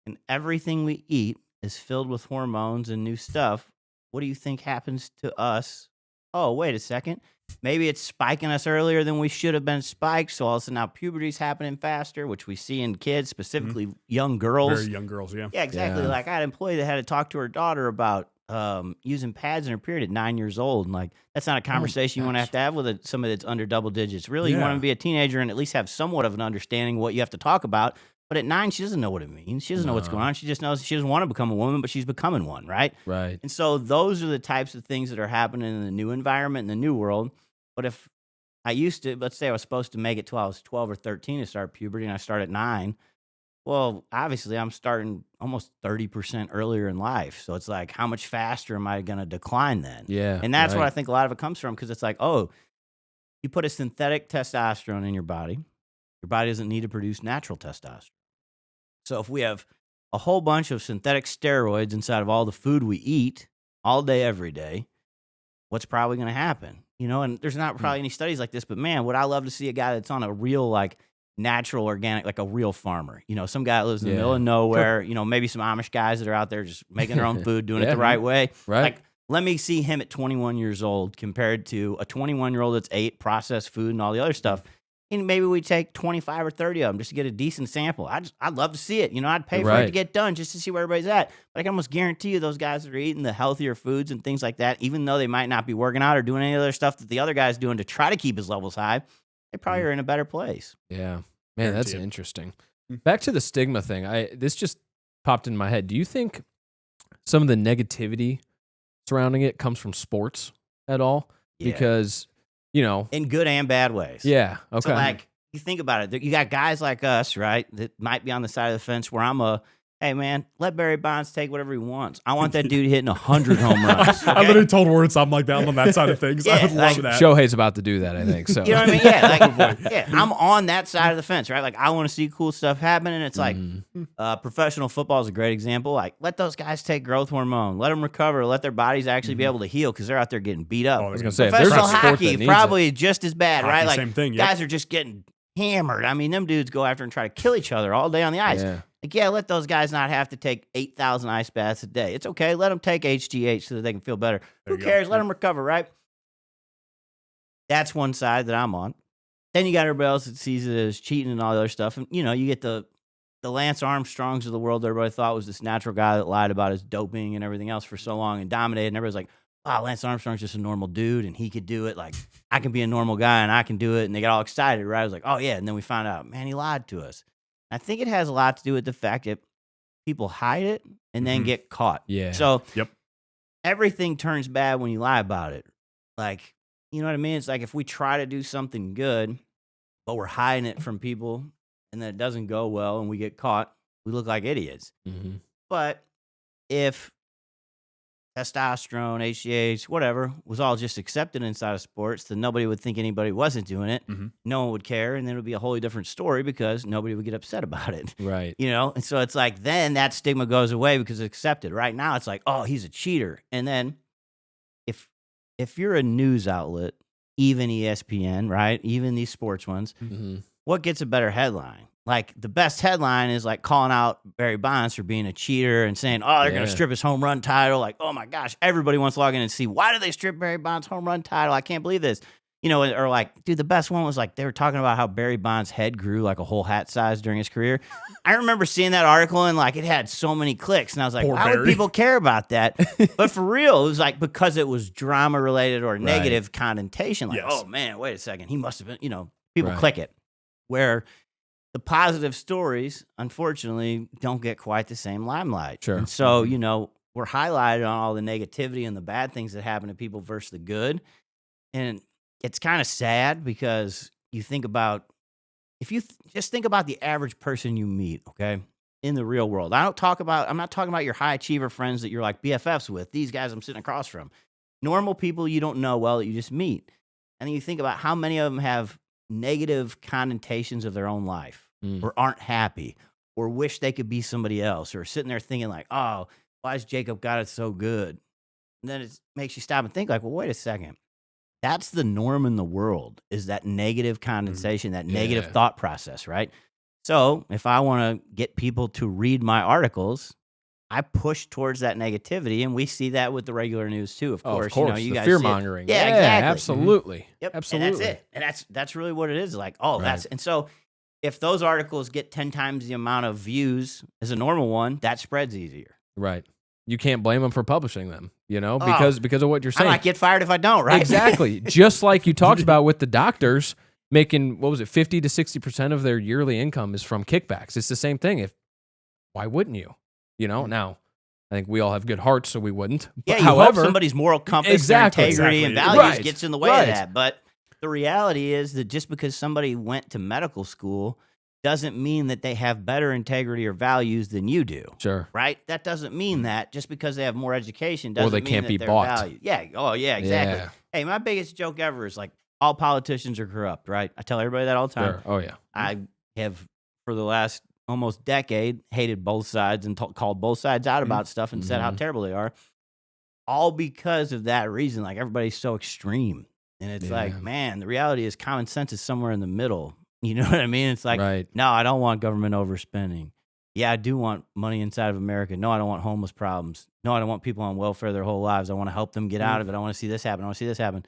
and everything we eat is filled with hormones and new stuff, what do you think happens to us? Oh, wait a second. Maybe it's spiking us earlier than we should have been spiked. So all of a sudden now puberty's happening faster, which we see in kids, specifically young girls. Very young girls, yeah. Yeah, exactly. Yeah. Like I had an employee that had to talk to her daughter about using pads in her period at 9 years old. And like, that's not a conversation you want to have with somebody that's under double digits. Really, you want to be a teenager and at least have somewhat of an understanding of what you have to talk about. But at 9, she doesn't know what it means. She doesn't know what's going on. She just knows she doesn't want to become a woman, but she's becoming one, right? Right. And so those are the types of things that are happening in the new environment, in the new world. But if I used to, let's say I was supposed to make it till I was 12 or 13 to start puberty, and I start at 9, well, obviously I'm starting almost 30% earlier in life. So it's like, how much faster am I going to decline then? Yeah. And that's what I think a lot of it comes from, because it's like, oh, you put a synthetic testosterone in your body doesn't need to produce natural testosterone. So if we have a whole bunch of synthetic steroids inside of all the food we eat all day, every day, what's probably going to happen? You know, and there's not probably any studies like this, but man, would I love to see a guy that's on a real, like, natural, organic, like a real farmer. You know, some guy that lives in the middle of nowhere, you know, maybe some Amish guys that are out there just making their own food, doing it the right way. Right. Like, let me see him at 21 years old compared to a 21-year-old that's ate processed food and all the other stuff. And maybe we take 25 or 30 of them just to get a decent sample. I'd love to see it. You know, I'd pay for it to get done just to see where everybody's at. But I can almost guarantee you those guys that are eating the healthier foods and things like that, even though they might not be working out or doing any other stuff that the other guy's doing to try to keep his levels high, they probably are in a better place. Yeah. Man, that's interesting. Back to the stigma thing. This just popped in my head. Do you think some of the negativity surrounding it comes from sports at all? Yeah. Because, you know, in good and bad ways. Yeah. Okay. So, like, you think about it. You got guys like us, right, that might be on the side of the fence where I'm hey, man, let Barry Bonds take whatever he wants. I want that dude hitting 100 home runs. Okay? I literally told Word something like that. I'm on that side of things. I would love that. Shohei's about to do that, I think. So you know what I mean? Yeah, like, I'm on that side of the fence, right? Like, I want to see cool stuff happen, and it's like professional football is a great example. Like, let those guys take growth hormone, let them recover, let their bodies actually be able to heal because they're out there getting beat up. I was gonna say, professional hockey probably just as bad, right? Like, same thing. Guys are just getting hammered. I mean, them dudes go after and try to kill each other all day on the ice. Yeah. Like, let those guys not have to take 8,000 ice baths a day. It's okay. Let them take HGH so that they can feel better. Who cares? Let them recover, right? That's one side that I'm on. Then you got everybody else that sees it as cheating and all the other stuff. And, you know, you get the Lance Armstrongs of the world that everybody thought was this natural guy that lied about his doping and everything else for so long and dominated. And everybody's like, wow, Lance Armstrong's just a normal dude and he could do it. Like, I can be a normal guy and I can do it. And they got all excited, right? I was like, oh, yeah. And then we found out, man, he lied to us. I think it has a lot to do with the fact that people hide it and then get caught. Yeah. So everything turns bad when you lie about it. Like, you know what I mean? It's like if we try to do something good, but we're hiding it from people and then it doesn't go well and we get caught, we look like idiots. But if testosterone, HGH, whatever, was all just accepted inside of sports, then nobody would think anybody wasn't doing it. No one would care, and then it would be a wholly different story because nobody would get upset about it. Right. You know? And so it's like then that stigma goes away because it's accepted. Right now it's like, oh, he's a cheater. And then if you're a news outlet, even ESPN, right? Even these sports ones, what gets a better headline? Like, the best headline is, like, calling out Barry Bonds for being a cheater and saying, oh, they're going to strip his home run title. Like, oh, my gosh, everybody wants to log in and see, why did they strip Barry Bonds' home run title? I can't believe this. You know, or like, dude, the best one was, like, they were talking about how Barry Bonds' head grew, like, a whole hat size during his career. I remember seeing that article, and, like, it had so many clicks. And I was like, why would people care about that? But for real, it was, like, because it was drama-related or negative connotation. Like, oh, man, wait a second. He must have been, you know, people click it. Where the positive stories, unfortunately, don't get quite the same limelight. Sure. And so, you know, we're highlighted on all the negativity and the bad things that happen to people versus the good. And it's kind of sad because you think about, if you just think about the average person you meet, okay, in the real world. I'm not talking about your high achiever friends that you're like BFFs with. These guys I'm sitting across from. normal people you don't know well that you just meet. And then you think about how many of them have negative connotations of their own life or aren't happy or wish they could be somebody else or sitting there thinking like, oh, why has Jacob got it so good? And then it makes you stop and think like, well, wait a second. That's the norm in the world, is that negative condensation, that negative thought process, right? So if I want to get people to read my articles, I push towards that negativity, and we see that with the regular news too. Of course, you know, you the guys fear mongering. Yeah, exactly. Absolutely. Yep, absolutely. and that's it. And that's really what it is. Like, oh, that's and so if those articles get 10 times the amount of views as a normal one, that spreads easier. Right. You can't blame them for publishing them, you know, because of what you're saying. I might get fired if I don't, right? Exactly. Just like you talked about with the doctors making, what was it, 50 to 60% of their yearly income is from kickbacks. It's the same thing. Why wouldn't you? You know, now I think we all have good hearts, so we wouldn't. Yeah, But you hope somebody's moral compass, their integrity, and values gets in the way of that. But the reality is that just because somebody went to medical school doesn't mean that they have better integrity or values than you do. Sure. Right? That doesn't mean that. Just because they have more education doesn't they mean can't that be they're bought. valued. Yeah. Oh, yeah, exactly. Yeah. Hey, my biggest joke ever is like, all politicians are corrupt, right? I tell everybody that all the time. Sure. Oh, yeah. I have, for the last almost decade, hated both sides and called both sides out about stuff and said how terrible they are. All because of that reason. Like, everybody's so extreme. And it's like, man, the reality is common sense is somewhere in the middle. You know what I mean? It's like, no, I don't want government overspending. Yeah, I do want money inside of America. No, I don't want homeless problems. No, I don't want people on welfare their whole lives. I want to help them get out of it. I want to see this happen. I want to see this happen.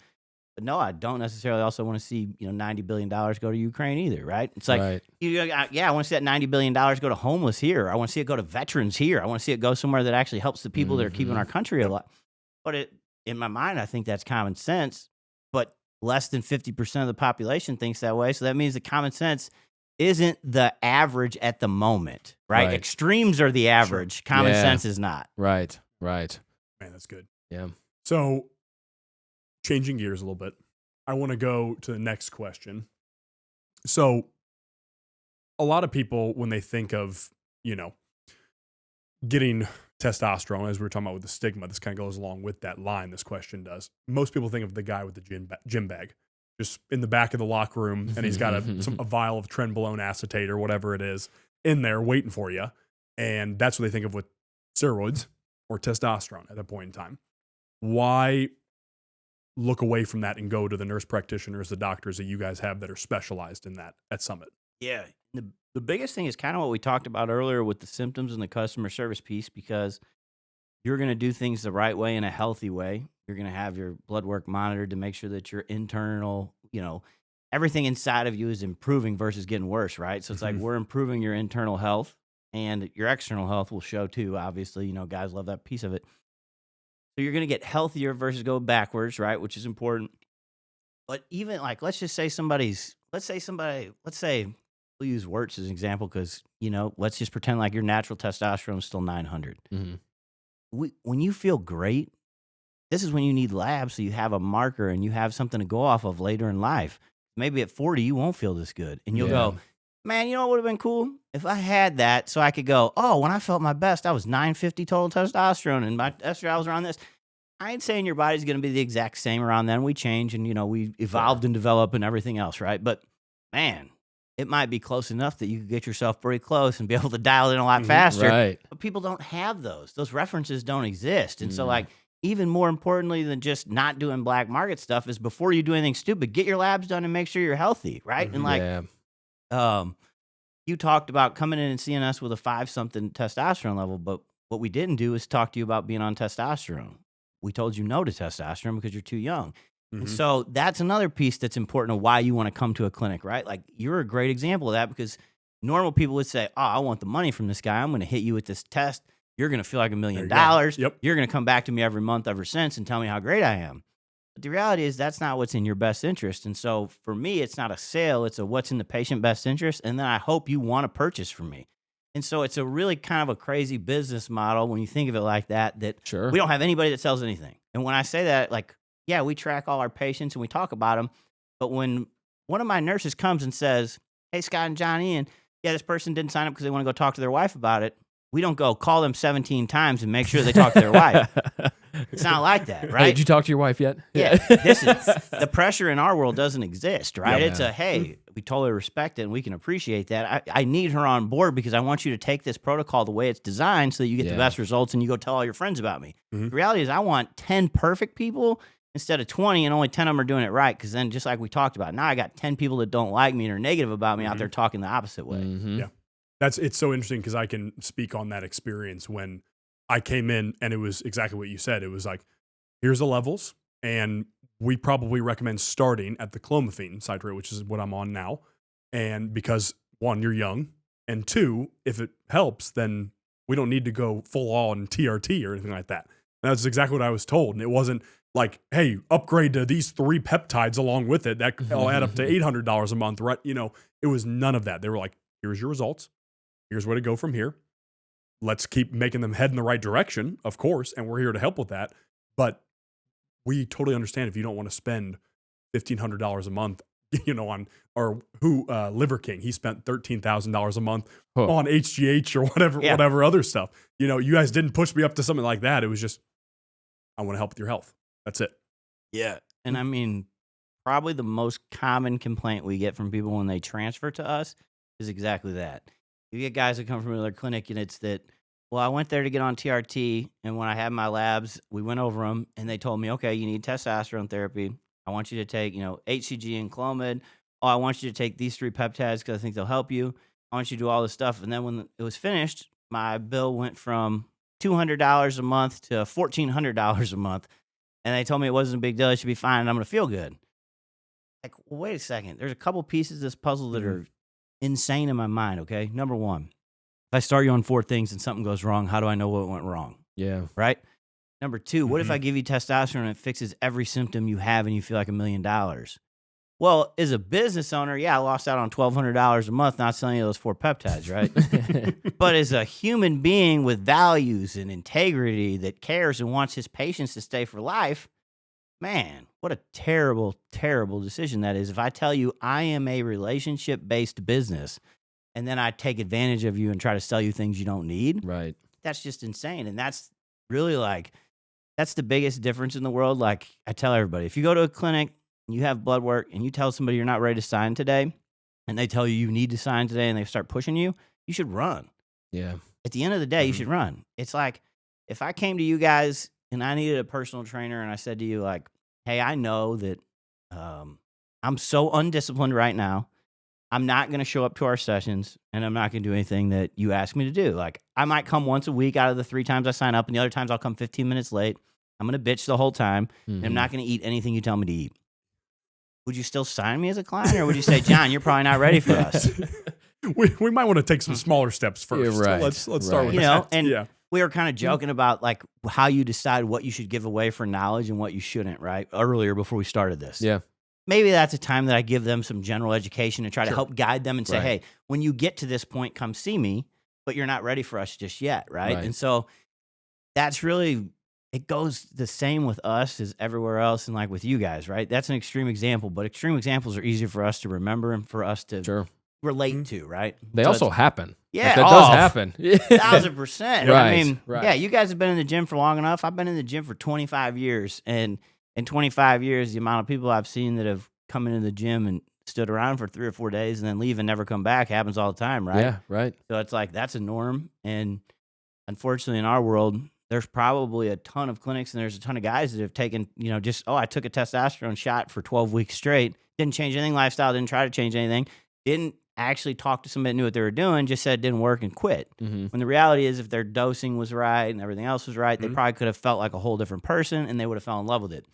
But no, I don't necessarily also want to see, $90 billion go to Ukraine either, right? It's like, I want to see that $90 billion go to homeless here. I want to see it go to veterans here. I want to see it go somewhere that actually helps the people that are keeping our country alive. But in my mind, I think that's common sense. But less than 50% of the population thinks that way. So that means that common sense isn't the average at the moment, right? Extremes are the average. Sure. Common sense is not. Right. Man, that's good. Yeah. So changing gears a little bit, I want to go to the next question. So a lot of people, when they think of, getting testosterone, as we were talking about with the stigma, this kind of goes along with that line, this question does. Most people think of the guy with the gym bag just in the back of the locker room, and he's got a vial of trenbolone acetate or whatever it is in there waiting for you. And that's what they think of with steroids or testosterone at that point in time. Why look away from that and go to the nurse practitioners, the doctors that you guys have that are specialized in that at Summit? Yeah. The biggest thing is kind of what we talked about earlier with the symptoms and the customer service piece, because you're going to do things the right way in a healthy way. You're going to have your blood work monitored to make sure that your internal, everything inside of you is improving versus getting worse, right? So it's like we're improving your internal health, and your external health will show too, obviously. Guys love that piece of it. So you're going to get healthier versus go backwards, right? Which is important. But even like, let's say we'll use Wirtz as an example because, let's just pretend like your natural testosterone is still 900. When you feel great, this is when you need labs so you have a marker and you have something to go off of later in life. Maybe at 40, you won't feel this good. And you'll go, man, you know what would have been cool? If I had that so I could go, oh, when I felt my best, I was 950 total testosterone and my estradiol was around this. I ain't saying your body's going to be the exact same around then. We change and, we evolved and developed and everything else, right? But, man, it might be close enough that you could get yourself pretty close and be able to dial it in a lot faster. Right. But people don't have those. Those references don't exist. And so, like, even more importantly than just not doing black market stuff is before you do anything stupid, get your labs done and make sure you're healthy, right? And, like, you talked about coming in and seeing us with a 5-something testosterone level, but what we didn't do is talk to you about being on testosterone. We told you no to testosterone because you're too young. And so that's another piece that's important of why you want to come to a clinic, right? Like, you're a great example of that because normal people would say, oh, I want the money from this guy. I'm going to hit you with this test. You're going to feel like $1 million. Yep. You're going to come back to me every month ever since and tell me how great I am. But the reality is that's not what's in your best interest. And so for me, it's not a sale. It's a what's in the patient best interest. And then I hope you want to purchase from me. And so it's a really kind of a crazy business model when you think of it like that, we don't have anybody that sells anything. And when I say that, like, yeah, we track all our patients and we talk about them. But when one of my nurses comes and says, hey, Scott and John Ian, yeah, this person didn't sign up because they want to go talk to their wife about it. We don't go call them 17 times and make sure they talk to their wife. It's not like that, Hey, right? did you talk to your wife yet? Yeah, this is the pressure in our world doesn't exist, right? Yeah. It's a hey, we totally respect it and we can appreciate that. I need her on board because I want you to take this protocol the way it's designed so that you get the best results and you go tell all your friends about me. Mhm. The reality is, I want 10 perfect people instead of 20, and only 10 of them are doing it right. Because then, just like we talked about, now I got 10 people that don't like me and are negative about me out there talking the opposite way. Yeah. It's so interesting because I can speak on that experience when I came in and it was exactly what you said. It was like, here's the levels, and we probably recommend starting at the clomiphene citrate, which is what I'm on now. And because one, you're young, and two, if it helps, then we don't need to go full on TRT or anything like that. And that's exactly what I was told. And it wasn't like, hey, upgrade to these 3 peptides along with it. That will add up to $800 a month, right? It was none of that. They were like, here's your results. Here's where to go from here. Let's keep making them head in the right direction, of course, and we're here to help with that. But we totally understand if you don't want to spend $1,500 a month, on Liver King. He spent $13,000 a month on HGH or whatever other stuff. You guys didn't push me up to something like that. It was just, I want to help with your health. That's it. Yeah. And I mean, probably the most common complaint we get from people when they transfer to us is exactly that. You get guys that come from another clinic and it's that, well, I went there to get on TRT, and when I had my labs, we went over them, and they told me, okay, you need testosterone therapy. I want you to take, HCG and Clomid. Oh, I want you to take these 3 peptides because I think they'll help you. I want you to do all this stuff. And then when it was finished, my bill went from $200 a month to $1,400 a month. And they told me it wasn't a big deal. It should be fine, and I'm going to feel good. Like, well, wait a second. There's a couple pieces of this puzzle that are insane in my mind, okay? Number one, if I start you on 4 things and something goes wrong, how do I know what went wrong? Yeah. Right? Number 2, what if I give you testosterone and it fixes every symptom you have and you feel like $1 million? Well, as a business owner, yeah, I lost out on $1,200 a month not selling you those 4 peptides, right? But as a human being with values and integrity that cares and wants his patients to stay for life, man, what a terrible, terrible decision that is. If I tell you I am a relationship-based business and then I take advantage of you and try to sell you things you don't need, Right. that's just insane. And that's really that's the biggest difference in the world. Like I tell everybody, if you go to a clinic and you have blood work and you tell somebody you're not ready to sign today and they tell you you need to sign today and they start pushing you, you should run. Yeah. At the end of the day, you should run. It's like if I came to you guys and I needed a personal trainer and I said to you like, hey, I know that I'm so undisciplined right now. I'm not going to show up to our sessions and I'm not going to do anything that you ask me to do. Like I might come once a week out of the 3 times I sign up, and the other times I'll come 15 minutes late. I'm going to bitch the whole time, and I'm not going to eat anything you tell me to eat. Would you still sign me as a client, or would you say, John, you're probably not ready for us? We might want to take some smaller steps first. Yeah, right. Let's start with that. that. And we were kind of joking about like how you decide what you should give away for knowledge and what you shouldn't, right? Earlier before we started this. Yeah. Maybe that's a time that I give them some general education and try to help guide them and say, hey, when you get to this point, come see me, but you're not ready for us just yet, right? And so that's really, it goes the same with us as everywhere else and like with you guys, right? That's an extreme example, but extreme examples are easier for us to remember and for us to relate to, right? They So also happen. Yeah. Like, that does happen. 1,000%. Right, I mean, right. yeah, you guys have been in the gym for long enough. I've been in the gym for 25 years. And in 25 years, the amount of people I've seen that have come into the gym and stood around for 3 or 4 days and then leave and never come back happens all the time, right? Yeah, right. So it's like that's a norm. And unfortunately, in our world, there's probably a ton of clinics and there's a ton of guys that have taken, I took a testosterone shot for 12 weeks straight, didn't change anything, lifestyle, didn't try to change anything, didn't actually talk to somebody that knew what they were doing, just said it didn't work and quit. When the reality is if their dosing was right and everything else was right, they probably could have felt like a whole different person and they would have fell in love with it.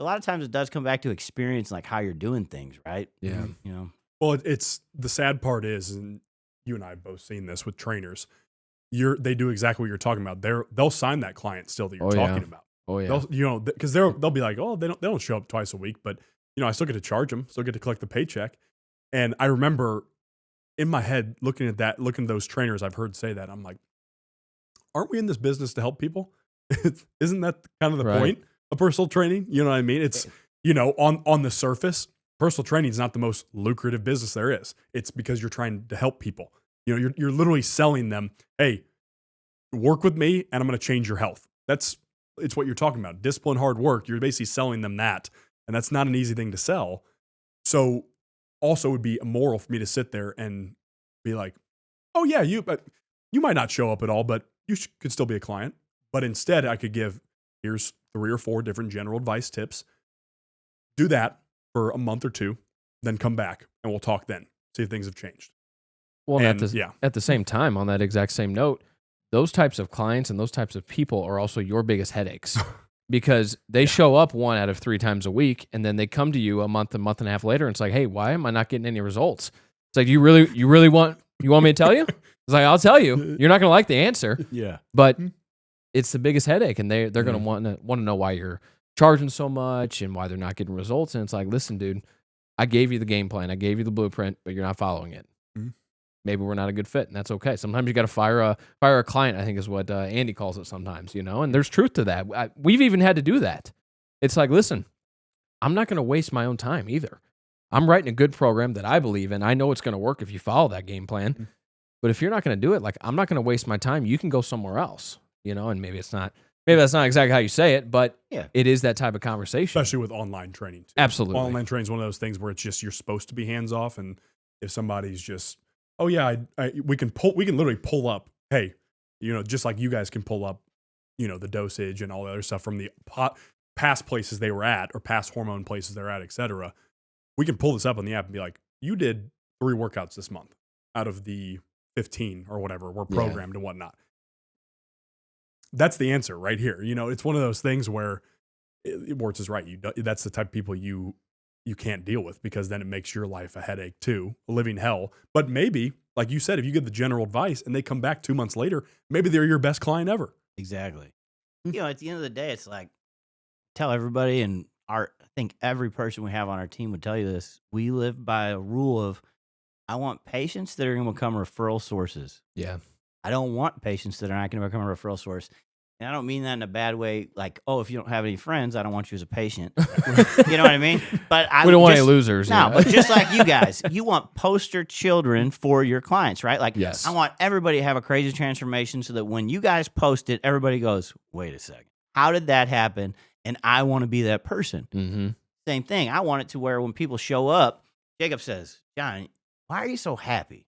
A lot of times it does come back to experience, like how you're doing things, right? Yeah. Well, it's the sad part is, and you and I have both seen this with trainers, they do exactly what you're talking about. They'll sign that client still that you're talking about. Oh yeah. Because they'll be like, oh, they don't show up twice a week, but I still get to charge them, still get to collect the paycheck. And I remember in my head looking at those trainers I've heard say that, I'm like, aren't we in this business to help people? Isn't that kind of the point of personal training? You know what I mean? It's, on the surface, personal training is not the most lucrative business there is. It's because you're trying to help people. You're literally selling them, hey, work with me and I'm going to change your health. That's it's what you're talking about. Discipline, hard work. You're basically selling them that. And that's not an easy thing to sell. So also it would be immoral for me to sit there and be like, oh yeah, you might not show up at all, but you could still be a client. But instead I could give, here's 3 or 4 different general advice tips. Do that for a month or 2, then come back and we'll talk then. See if things have changed. Well, And, at the same time, on that exact same note, those types of clients and those types of people are also your biggest headaches because they show up 1 out of 3 times a week, and then they come to you a month and a half later, and it's like, hey, why am I not getting any results? It's like, you really want me to tell you? It's like, I'll tell you. You're not going to like the answer. Yeah. But it's the biggest headache, and they're going to want to know why you're charging so much and why they're not getting results. And it's like, listen, dude, I gave you the game plan, I gave you the blueprint, but you're not following it. Maybe we're not a good fit, and that's okay. Sometimes you got to fire a client, I think is what Andy calls it sometimes, and there's truth to that. We've even had to do that. It's like, listen, I'm not going to waste my own time either. I'm writing a good program that I believe in. I know it's going to work if you follow that game plan. But if you're not going to do it, like, I'm not going to waste my time. You can go somewhere else, and maybe that's not exactly how you say it, but it is that type of conversation. Especially with online training too. Absolutely. Online training is one of those things where it's just, you're supposed to be hands off. And if somebody's just, oh yeah, we can literally pull up, hey, just like you guys can pull up, the dosage and all the other stuff from the past places they were at or past hormone places they're at, et cetera. We can pull this up on the app and be like, you did 3 workouts this month out of the 15 or whatever were programmed and whatnot. That's the answer right here. It's one of those things where Warts is right. That's the type of people you can't deal with, because then it makes your life a headache too, a living hell. But maybe, like you said, if you give the general advice and they come back 2 months later, maybe they're your best client ever. Exactly. At the end of the day, it's like, tell everybody, and I think every person we have on our team would tell you this. We live by a rule of, I want patients that are going to become referral sources. Yeah. I don't want patients that are not going to become a referral source. And I don't mean that in a bad way, like, oh, if you don't have any friends, I don't want you as a patient. You know what I mean? But we don't want any losers. No, but just like you guys, you want poster children for your clients, right? Like, yes. I want everybody to have a crazy transformation so that when you guys post it, everybody goes, wait a second, how did that happen? And I want to be that person. Mm-hmm. Same thing. I want it to where when people show up, Jacob says, John, why are you so happy?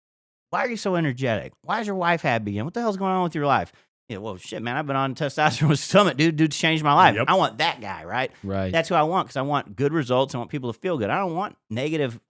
Why are you so energetic? Why is your wife happy again? What the hell's going on with your life? Yeah, well, shit, man, I've been on testosterone with Summit, dude. Dude's changed my life. Yep. I want that guy, right? Right. That's who I want, because I want good results. I want people to feel good. I don't want negative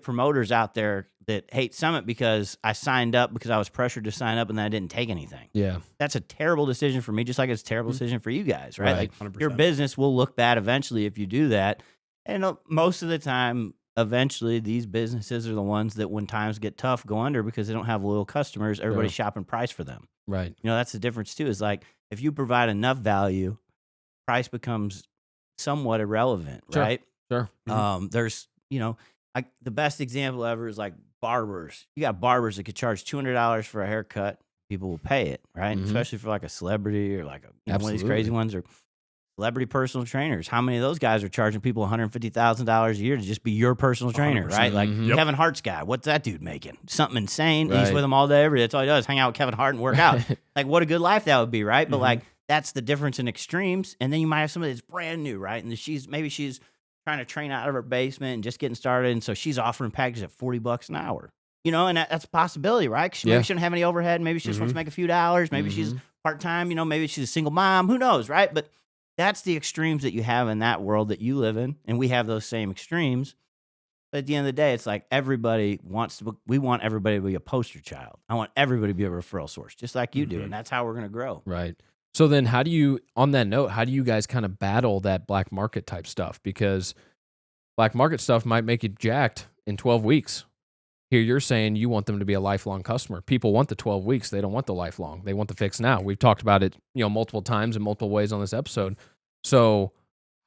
promoters out there that hate Summit because I signed up because I was pressured to sign up and then I didn't take anything. Yeah. That's a terrible decision for me, just like it's a terrible decision for you guys, right? Right. Like, 100%. your business will look bad eventually if you do that. And most of the time, eventually, these businesses are the ones that, when times get tough, go under because they don't have loyal customers. Everybody's shopping price for them. Right. That's the difference too. Is like, if you provide enough value, price becomes somewhat irrelevant, Sure. right? Sure. There's, the best example ever is like barbers. You got barbers that could charge $200 for a haircut. People will pay it, right? Mhm. Especially for like a celebrity or like one of these Absolutely. crazy ones, or celebrity personal trainers. How many of those guys are charging people $150,000 a year to just be your personal trainer, 100%. right? Like Mhm. Yep. Kevin Hart's guy. What's that dude making? Something insane. Right. He's with him all day, every day. That's all he does. Hang out with Kevin Hart and work out. Like, what a good life that would be, right? But Mhm. like, that's the difference in extremes. And then you might have somebody that's brand new, right? And she's trying to train out of her basement and just getting started. And so she's offering packages at $40 an hour. And that's a possibility, right? 'Cause maybe she doesn't have any overhead. Maybe she just wants to make a few dollars. Maybe she's part-time, maybe she's a single mom. Who knows, right? But that's the extremes that you have in that world that you live in. And we have those same extremes. But at the end of the day, it's like, we want everybody to be a poster child. I want everybody to be a referral source, just like you do. And that's how we're going to grow. Right. So then on that note, how do you guys kind of battle that black market type stuff? Because black market stuff might make you jacked in 12 weeks. Here you're saying you want them to be a lifelong customer. People want the 12 weeks. They don't want the lifelong. They want the fix now. We've talked about it, multiple times in multiple ways on this episode. So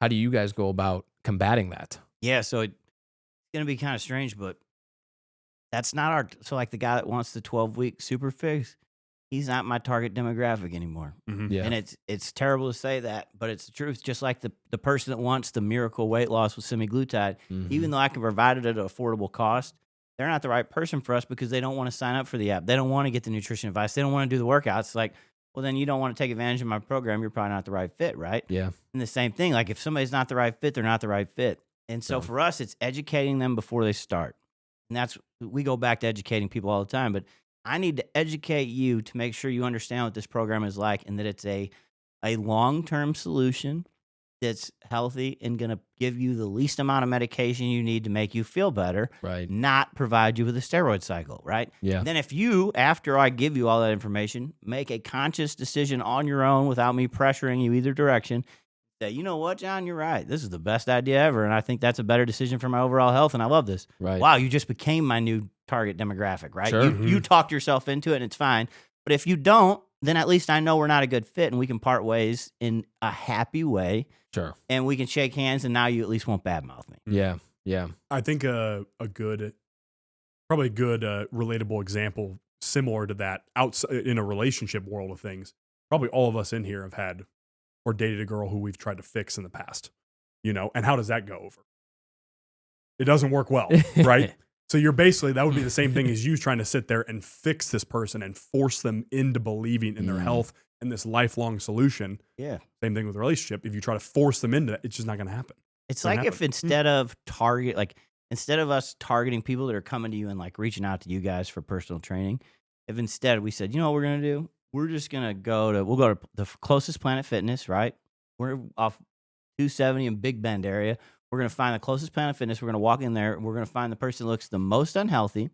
how do you guys go about combating that? Yeah, so it's going to be kind of strange, but that's not so like the guy that wants the 12-week super fix, he's not my target demographic anymore. Mhm. Yeah. And it's terrible to say that, but it's the truth. Just like the person that wants the miracle weight loss with semaglutide, even though I can provide it at an affordable cost, they're not the right person for us because they don't want to sign up for the app. They don't want to get the nutrition advice. They don't want to do the workouts. Like, well, then you don't want to take advantage of my program. You're probably not the right fit, right? Yeah. And the same thing, like if somebody's not the right fit, they're not the right fit. And so Sure. for us, it's educating them before they start. And we go back to educating people all the time, but I need to educate you to make sure you understand what this program is like and that it's a long-term solution that's healthy and going to give you the least amount of medication you need to make you feel better, Right. not provide you with a steroid cycle, right? Yeah. Then if you, after I give you all that information, make a conscious decision on your own without me pressuring you either direction, say, you know what, John, you're right. This is the best idea ever, and I think that's a better decision for my overall health, and I love this. Right. Wow, you just became my new target demographic, right? Sure. You talked yourself into it, and it's fine. But if you don't, then at least I know we're not a good fit, and we can part ways in a happy way, Sure. and we can shake hands, and now you at least won't badmouth me. Yeah. Yeah. I think probably a good relatable example similar to that outside in a relationship world of things. Probably all of us in here have had or dated a girl who we've tried to fix in the past, and how does that go over? It doesn't work well, right? So you're basically, that would be the same thing as you trying to sit there and fix this person and force them into believing in their health and this lifelong solution. Yeah. Same thing with a relationship. If you try to force them into it, it's just not going to happen. It's Doesn't like if happen. instead of us targeting people that are coming to you and like reaching out to you guys for personal training, if instead we said, you know what we're going to do? We'll go to the closest Planet Fitness, right? We're off 270 in Big Bend area. We're going to find the closest Planet Fitness. We're going to walk in there. We're going to find the person that looks the most unhealthy.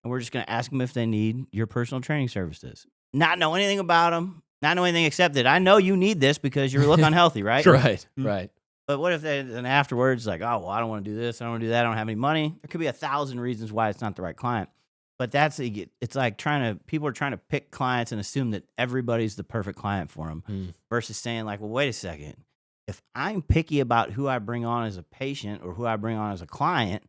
And we're just going to ask them if they need your personal training services. Not know anything about them. Not know anything except that I know you need this because you look unhealthy, right? Sure. Right. Right. But what if then afterwards, like, oh, well, I don't want to do this. I don't want to do that. I don't have any money. There could be 1,000 reasons why it's not the right client. But it's like people are trying to pick clients and assume that everybody's the perfect client for them versus saying like, well, wait a second. If I'm picky about who I bring on as a patient or who I bring on as a client,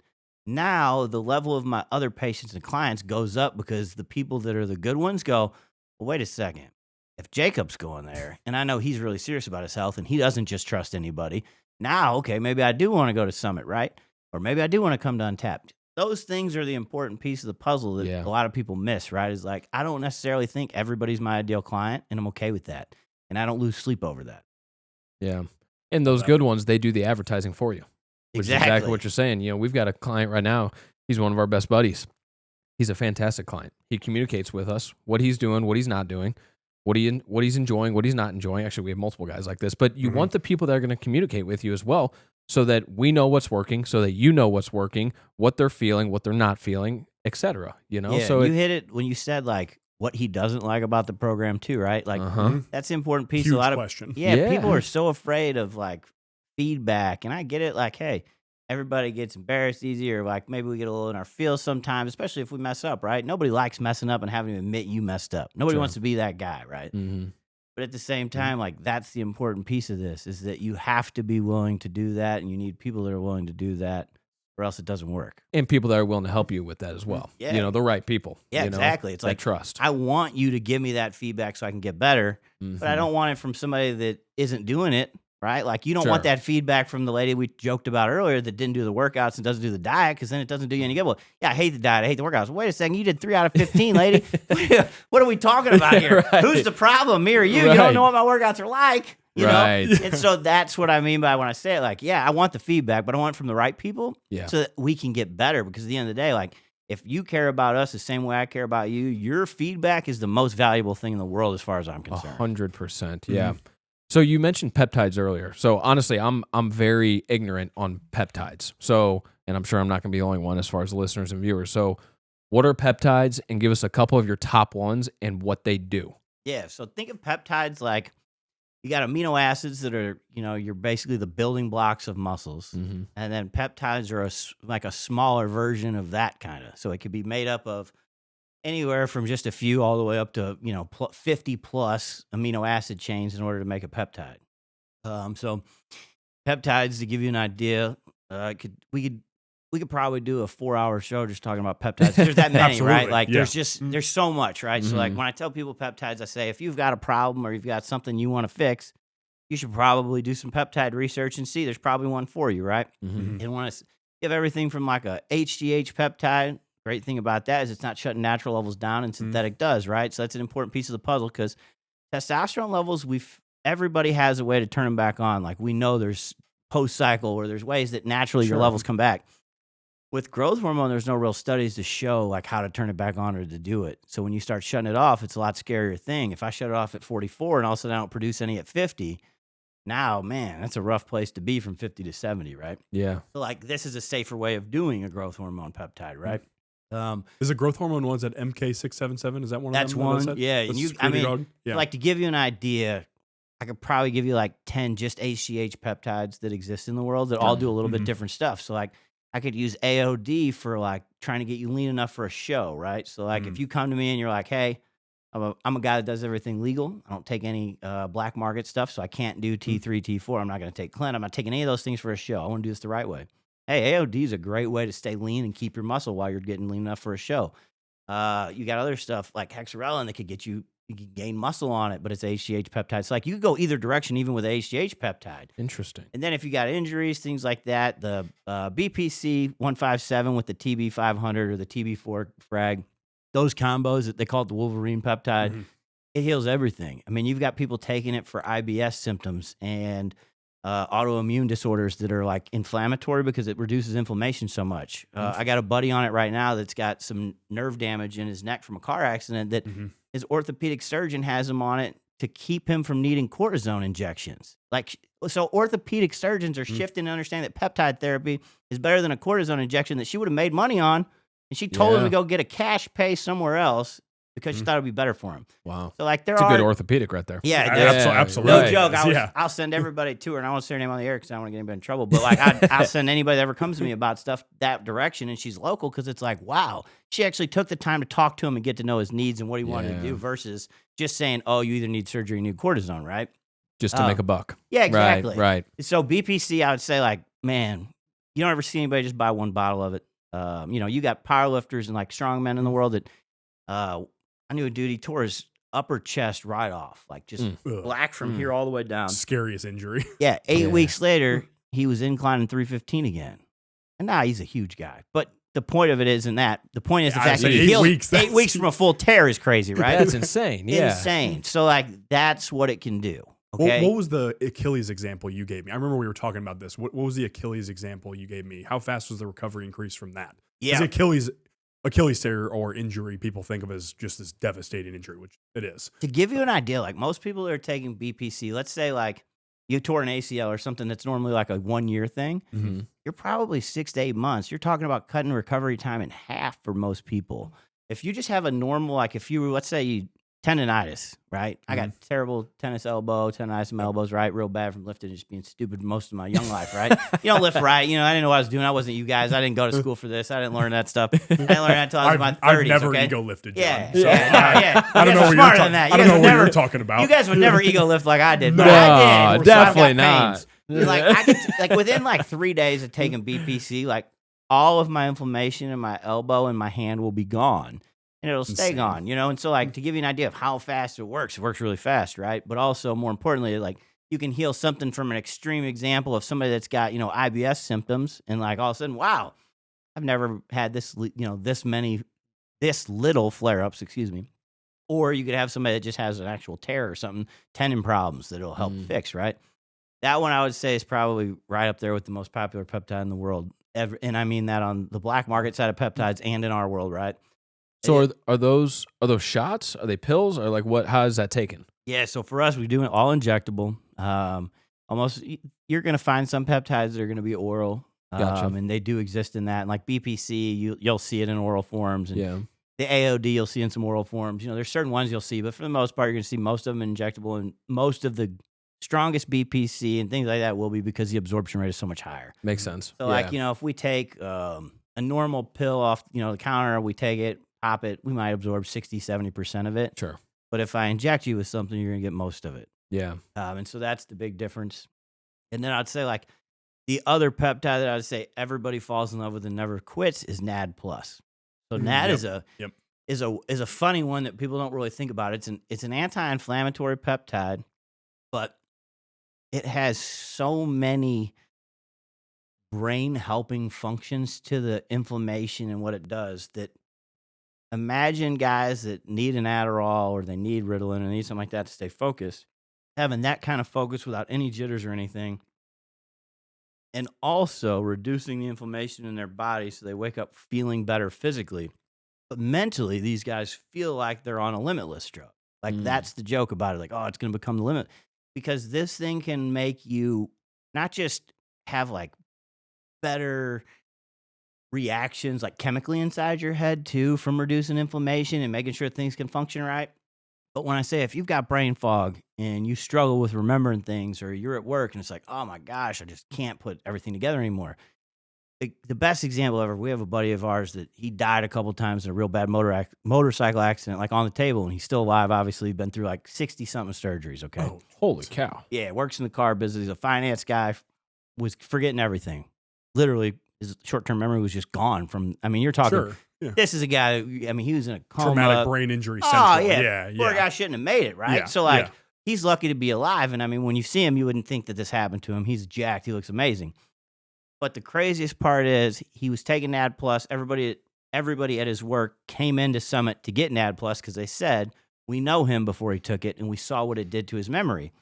now the level of my other patients and clients goes up because the people that are the good ones go, well, wait a second. If Jacob's going there and I know he's really serious about his health and he doesn't just trust anybody, now, okay, maybe I do want to go to Summit, right? Or maybe I do want to come to Untapped. Those things are the important piece of the puzzle that a lot of people miss, right? Is like, I don't necessarily think everybody's my ideal client, and I'm okay with that. And I don't lose sleep over that. Yeah. And those good ones, they do the advertising for you. Which is exactly what you're saying. We've got a client right now. He's one of our best buddies. He's a fantastic client. He communicates with us what he's doing, what he's not doing, what he's enjoying, what he's not enjoying. Actually, we have multiple guys like this. But you want the people that are going to communicate with you as well so that we know what's working, so that you know what's working, what they're feeling, what they're not feeling, etc. Yeah, so you hit it when you said like what he doesn't like about the program too, right? Like that's the important piece. Huge a lot question. Yeah, people are so afraid of like feedback, and I get it. Like, hey, everybody gets embarrassed easy, or like maybe we get a little in our feels sometimes, especially if we mess up, right? Nobody likes messing up and having to admit you messed up. Nobody wants to be that guy, right? But at the same time, like that's the important piece of this is that you have to be willing to do that, and you need people that are willing to do that, or else it doesn't work. And people that are willing to help you with that as well. Yeah. The right people. Yeah, exactly. It's like trust. I want you to give me that feedback so I can get better, but I don't want it from somebody that isn't doing it, right? Like you don't want that feedback from the lady we joked about earlier that didn't do the workouts and doesn't do the diet because then it doesn't do you any good. Well, yeah, I hate the diet. I hate the workouts. Wait a second. You did 3 out of 15, lady. What are we talking about here? Right. Who's the problem? Me or you? You don't know what my workouts are like. You know? And so that's what I mean by when I say it, like, yeah, I want the feedback, but I want it from the right people so that we can get better because at the end of the day, like, if you care about us the same way I care about you, your feedback is the most valuable thing in the world as far as I'm concerned. 100%. Yeah. So you mentioned peptides earlier. So honestly, I'm very ignorant on peptides. So, and I'm sure I'm not going to be the only one as far as listeners and viewers. So what are peptides, and give us a couple of your top ones and what they do? Yeah. So think of peptides like you got amino acids that are, you're basically the building blocks of muscles. And then peptides are like a smaller version of that kind of. So it could be made up of anywhere from just a few all the way up to, 50 plus amino acid chains in order to make a peptide. So peptides, to give you an idea, we could probably do a 4-hour show just talking about peptides. There's that many, right? Like there's so much, right? So like when I tell people peptides, I say, if you've got a problem or you've got something you want to fix, you should probably do some peptide research and see there's probably one for you, right? And when you have everything from like a HGH peptide, great thing about that is it's not shutting natural levels down and synthetic does, right? So that's an important piece of the puzzle because testosterone levels, everybody has a way to turn them back on. Like we know there's post-cycle or there's ways that naturally your levels come back. With growth hormone, there's no real studies to show like how to turn it back on or to do it. So when you start shutting it off, it's a lot scarier thing. If I shut it off at 44 and all of a sudden I don't produce any at 50, now, man, that's a rough place to be from 50 to 70, right? Yeah. So like this is a safer way of doing a growth hormone peptide, right? Is the growth hormone ones at MK677? Is that one of them? That's one. Yeah. And like to give you an idea, I could probably give you like 10 just HGH peptides that exist in the world that all do a little bit different stuff. So like I could use AOD for like trying to get you lean enough for a show, right? So like if you come to me and you're like, hey, I'm a guy that does everything legal. I don't take any black market stuff, so I can't do T3, T4. I'm not going to take Clint. I'm not taking any of those things for a show. I want to do this the right way. Hey, AOD is a great way to stay lean and keep your muscle while you're getting lean enough for a show. You got other stuff like hexarelin that could get you can gain muscle on it, but it's HGH peptide. So like you could go either direction, even with HGH peptide. Interesting. And then if you got injuries, things like that, the BPC 157 with the TB 500 or the TB4 frag, those combos, they call it the Wolverine peptide, it heals everything. I mean, you've got people taking it for IBS symptoms and autoimmune disorders that are like inflammatory because it reduces inflammation so much. I got a buddy on it right now that's got some nerve damage in his neck from a car accident that his orthopedic surgeon has him on it to keep him from needing cortisone injections. Like, so orthopedic surgeons are shifting to understand that peptide therapy is better than a cortisone injection that she would have made money on. And she told him to go get a cash pay somewhere else because she thought it'd be better for him. Wow. So like It's a good orthopedic right there. Yeah, absolutely. No joke. I'll send everybody to her, and I won't say her name on the air because I don't want to get anybody in trouble. But like, I'll send anybody that ever comes to me about stuff that direction, and she's local because it's like, wow, she actually took the time to talk to him and get to know his needs and what he wanted to do versus just saying, oh, you either need surgery or you need cortisone, right? Just to make a buck. Yeah, exactly. Right. So BPC, I would say like, man, you don't ever see anybody just buy one bottle of it. You got powerlifters and like strongmen in the world that I knew a dude, he tore his upper chest right off, like just black from here all the way down. Scariest injury. Yeah, 8 weeks later, he was inclining 315 again. And now he's a huge guy. But the point of it isn't that. The point is the fact that he healed 8 weeks from a full tear is crazy, right? That's insane. Yeah. Insane. So like that's what it can do. Okay. What was the Achilles example you gave me? I remember we were talking about this. What was the Achilles example you gave me? How fast was the recovery increase from that? Yeah. Achilles tear or injury, people think of as just this devastating injury, which it is. To give you an idea, like most people that are taking BPC, let's say like you tore an ACL or something that's normally like a 1 year thing, you're probably 6 to 8 months. You're talking about cutting recovery time in half for most people. If you just have a normal, like if you, let's say you tendonitis, right? I got terrible tendonitis in my elbows, right? Real bad from lifting and just being stupid most of my young life, right? You don't lift right. I didn't know what I was doing. I wasn't you guys. I didn't go to school for this. I didn't learn that stuff. I didn't learn that until I was in my 30s. I've never okay? ego lifted, John. Yeah. So Yeah. I don't know what you're talking about. You guys would never ego lift like I did. No, But I did. definitely So not. like I could, like within like 3 days of taking BPC, like all of my inflammation in my elbow and my hand will be gone. And it'll stay gone, And so, like, to give you an idea of how fast it works really fast, right? But also, more importantly, like, you can heal something from an extreme example of somebody that's got, IBS symptoms, and like all of a sudden, wow, I've never had this, this little flare-ups, Or you could have somebody that just has an actual tear or something, tendon problems that it'll help fix, right? That one I would say is probably right up there with the most popular peptide in the world ever. And I mean that on the black market side of peptides and in our world, right? So are those shots? Are they pills? Or like what? How is that taken? Yeah, so for us, we do it all injectable. Almost, you're going to find some peptides that are going to be oral, Gotcha. And they do exist in that. And like BPC, you'll see it in oral forms. And the AOD, you'll see in some oral forms. There's certain ones you'll see, but for the most part, you're going to see most of them injectable, and most of the strongest BPC and things like that will be because the absorption rate is so much higher. Makes sense. So like, if we take a normal pill off, the counter, we take it, pop it, we might absorb 60, 70% of it. Sure. But if I inject you with something, you're going to get most of it. Yeah. And so that's the big difference. And then I'd say like the other peptide that I'd say everybody falls in love with and never quits is NAD+. So NAD is a funny one that people don't really think about. It's an anti-inflammatory peptide, but it has so many brain helping functions to the inflammation and what it does that imagine guys that need an Adderall or they need Ritalin or need something like that to stay focused, having that kind of focus without any jitters or anything, and also reducing the inflammation in their body so they wake up feeling better physically. But mentally, these guys feel like they're on a limitless drug. Like that's the joke about it. Like, oh, it's going to become the limit. Because this thing can make you not just have like better reactions like chemically inside your head too from reducing inflammation and making sure things can function right. But when I say if you've got brain fog and you struggle with remembering things, or you're at work and it's like, oh my gosh, I just can't put everything together anymore. The best example ever, we have a buddy of ours that he died a couple times in a real bad motorcycle accident, like on the table, and he's still alive. Obviously, been through like 60-something surgeries, okay? Oh, holy cow. Yeah, works in the car business. He's a finance guy, was forgetting everything. Literally, his short-term memory was just gone from, I mean, you're talking, Sure. Yeah. this is a guy, I mean, he was in a coma. Traumatic brain injury Oh, central. yeah. Poor guy shouldn't have made it, right? Yeah, So, like, yeah. he's lucky to be alive. And, I mean, when you see him, you wouldn't think that this happened to him. He's jacked. He looks amazing. But the craziest part is he was taking NAD+. Everybody at his work came into Summit to get NAD+ because they said, we know him before he took it, and we saw what it did to his memory.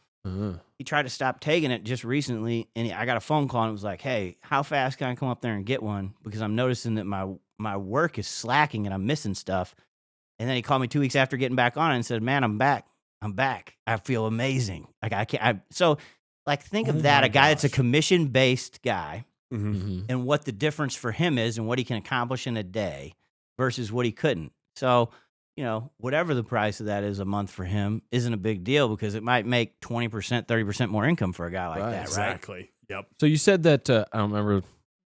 He tried to stop taking it just recently, and I got a phone call, and it was like, hey, how fast can I come up there and get one? Because I'm noticing that my work is slacking, and I'm missing stuff. And then he called me 2 weeks after getting back on it and said, man, I'm back. I feel amazing. Like, think of that, a guy that's a commission-based guy, and what the difference for him is and what he can accomplish in a day versus what he couldn't. So, whatever the price of that is a month for him isn't a big deal because it might make 20%, 30% more income for a guy like that, right? Exactly. Yep. So you said that, I don't remember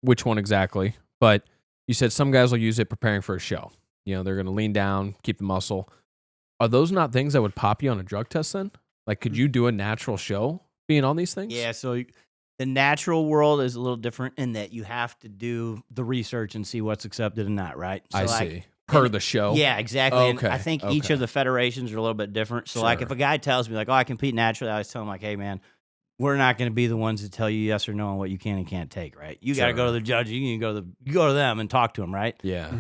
which one exactly, but you said some guys will use it preparing for a show. They're going to lean down, keep the muscle. Are those not things that would pop you on a drug test then? Like, could you do a natural show being on these things? Yeah, so the natural world is a little different in that you have to do the research and see what's accepted and not, right? So I see. Per the show? Yeah, exactly. Okay. And I think each of the federations are a little bit different. So, like, if a guy tells me, like, oh, I compete naturally, I always tell him, like, hey, man, we're not going to be the ones to tell you yes or no on what you can and can't take, right? You got to go to the judge. You can go to them and talk to them, right? Yeah.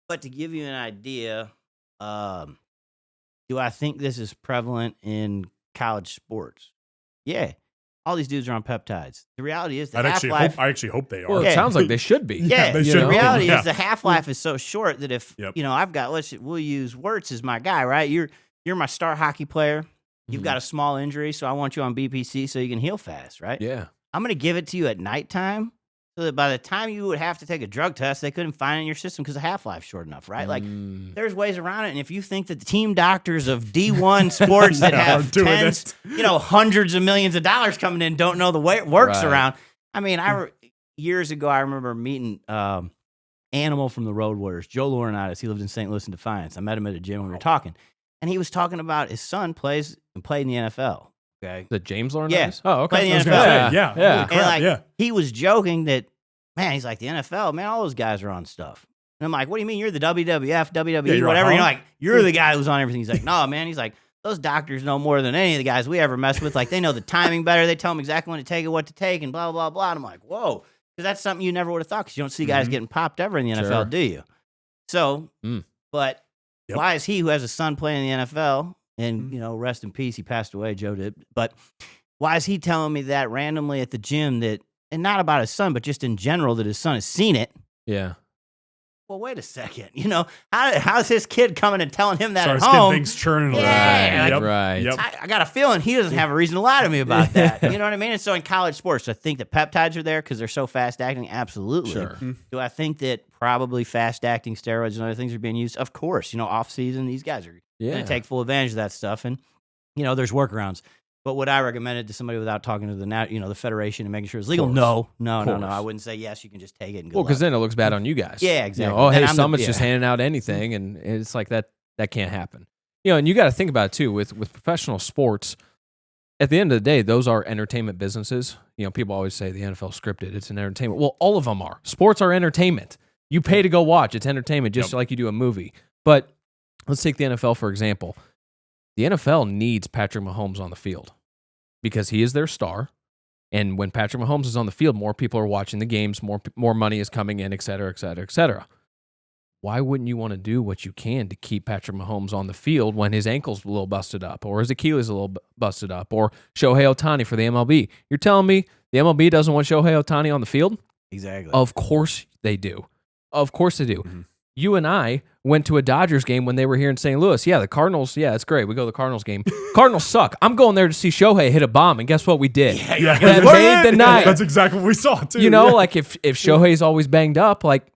But to give you an idea, do I think this is prevalent in college sports? Yeah. All these dudes are on peptides. The reality is the half-life. I actually hope they are. Well, it sounds like they should be. Yeah, they the should be. reality Yeah. is the half-life is so short that if, I've got, we'll use Wirtz as my guy, right? You're my star hockey player. You've got a small injury, so I want you on BPC so you can heal fast, right? Yeah. I'm going to give it to you at nighttime so that by the time you would have to take a drug test, they couldn't find it in your system because the half-life's short enough, right? Like, there's ways around it. And if you think that the team doctors of D1 sports that have tens, hundreds of millions of dollars coming in don't know the way it works around. I mean, years ago, I remember meeting Animal from the Road Warriors, Joe Laurinaitis. He lived in St. Louis in Defiance. I met him at a gym when we were talking. And he was talking about his son played in the NFL. Okay. The James Laurinaitis? Yeah. Oh, okay. Played in the NFL. NFL. Yeah. And he was joking that, man, he's like, the NFL, man, all those guys are on stuff. And I'm like, what do you mean? You're the WWF, WWE, whatever. You're the guy who's on everything. He's like, no, man. He's like, those doctors know more than any of the guys we ever mess with. Like, they know the timing better. They tell them exactly when to take it, what to take, and blah, blah, blah. And I'm like, whoa. Because that's something you never would have thought because you don't see guys getting popped ever in the NFL, do you? So, but why is he who has a son playing in the NFL, and, rest in peace, he passed away, Joe did, but why is he telling me that randomly at the gym that, and not about his son, but just in general, that his son has seen it? Yeah. Well, wait a second. How's his kid coming and telling him that Starts at home? getting things churning. Right. Yep. I got a feeling he doesn't have a reason to lie to me about that. You know what I mean? And so in college sports, I think that peptides are there because they're so fast acting. Absolutely. Sure. Do I think that probably fast acting steroids and other things are being used? Of course. Off season, these guys are going to take full advantage of that stuff. And, there's workarounds. But would I recommend it to somebody without talking to the federation and making sure it's legal? No. I wouldn't say yes. You can just take it and go. Well, because then it looks bad on you guys. Yeah, exactly. Hey, Summit's just handing out anything, and it's like that can't happen. And you got to think about it too with professional sports. At the end of the day, those are entertainment businesses. People always say the NFL scripted; it's an entertainment. Well, all of them are. Sports are entertainment. You pay to go watch; it's entertainment, just like you do a movie. But let's take the NFL for example. The NFL needs Patrick Mahomes on the field because he is their star. And when Patrick Mahomes is on the field, more people are watching the games, more money is coming in, et cetera, et cetera, et cetera. why wouldn't you want to do what you can to keep Patrick Mahomes on the field when his ankle's a little busted up or his Achilles a little busted up or Shohei Ohtani for the MLB? You're telling me the MLB doesn't want Shohei Ohtani on the field? Exactly. Of course they do. Of course they do. Mm-hmm. You and I went to a Dodgers game when they were here in St. Louis. Yeah, the Cardinals, yeah, it's great. We go to the Cardinals game. Cardinals suck. I'm going there to see Shohei hit a bomb, and guess what we did? Yeah, That made the night. That's exactly what we saw too. You know, yeah. like if Shohei's always banged up, like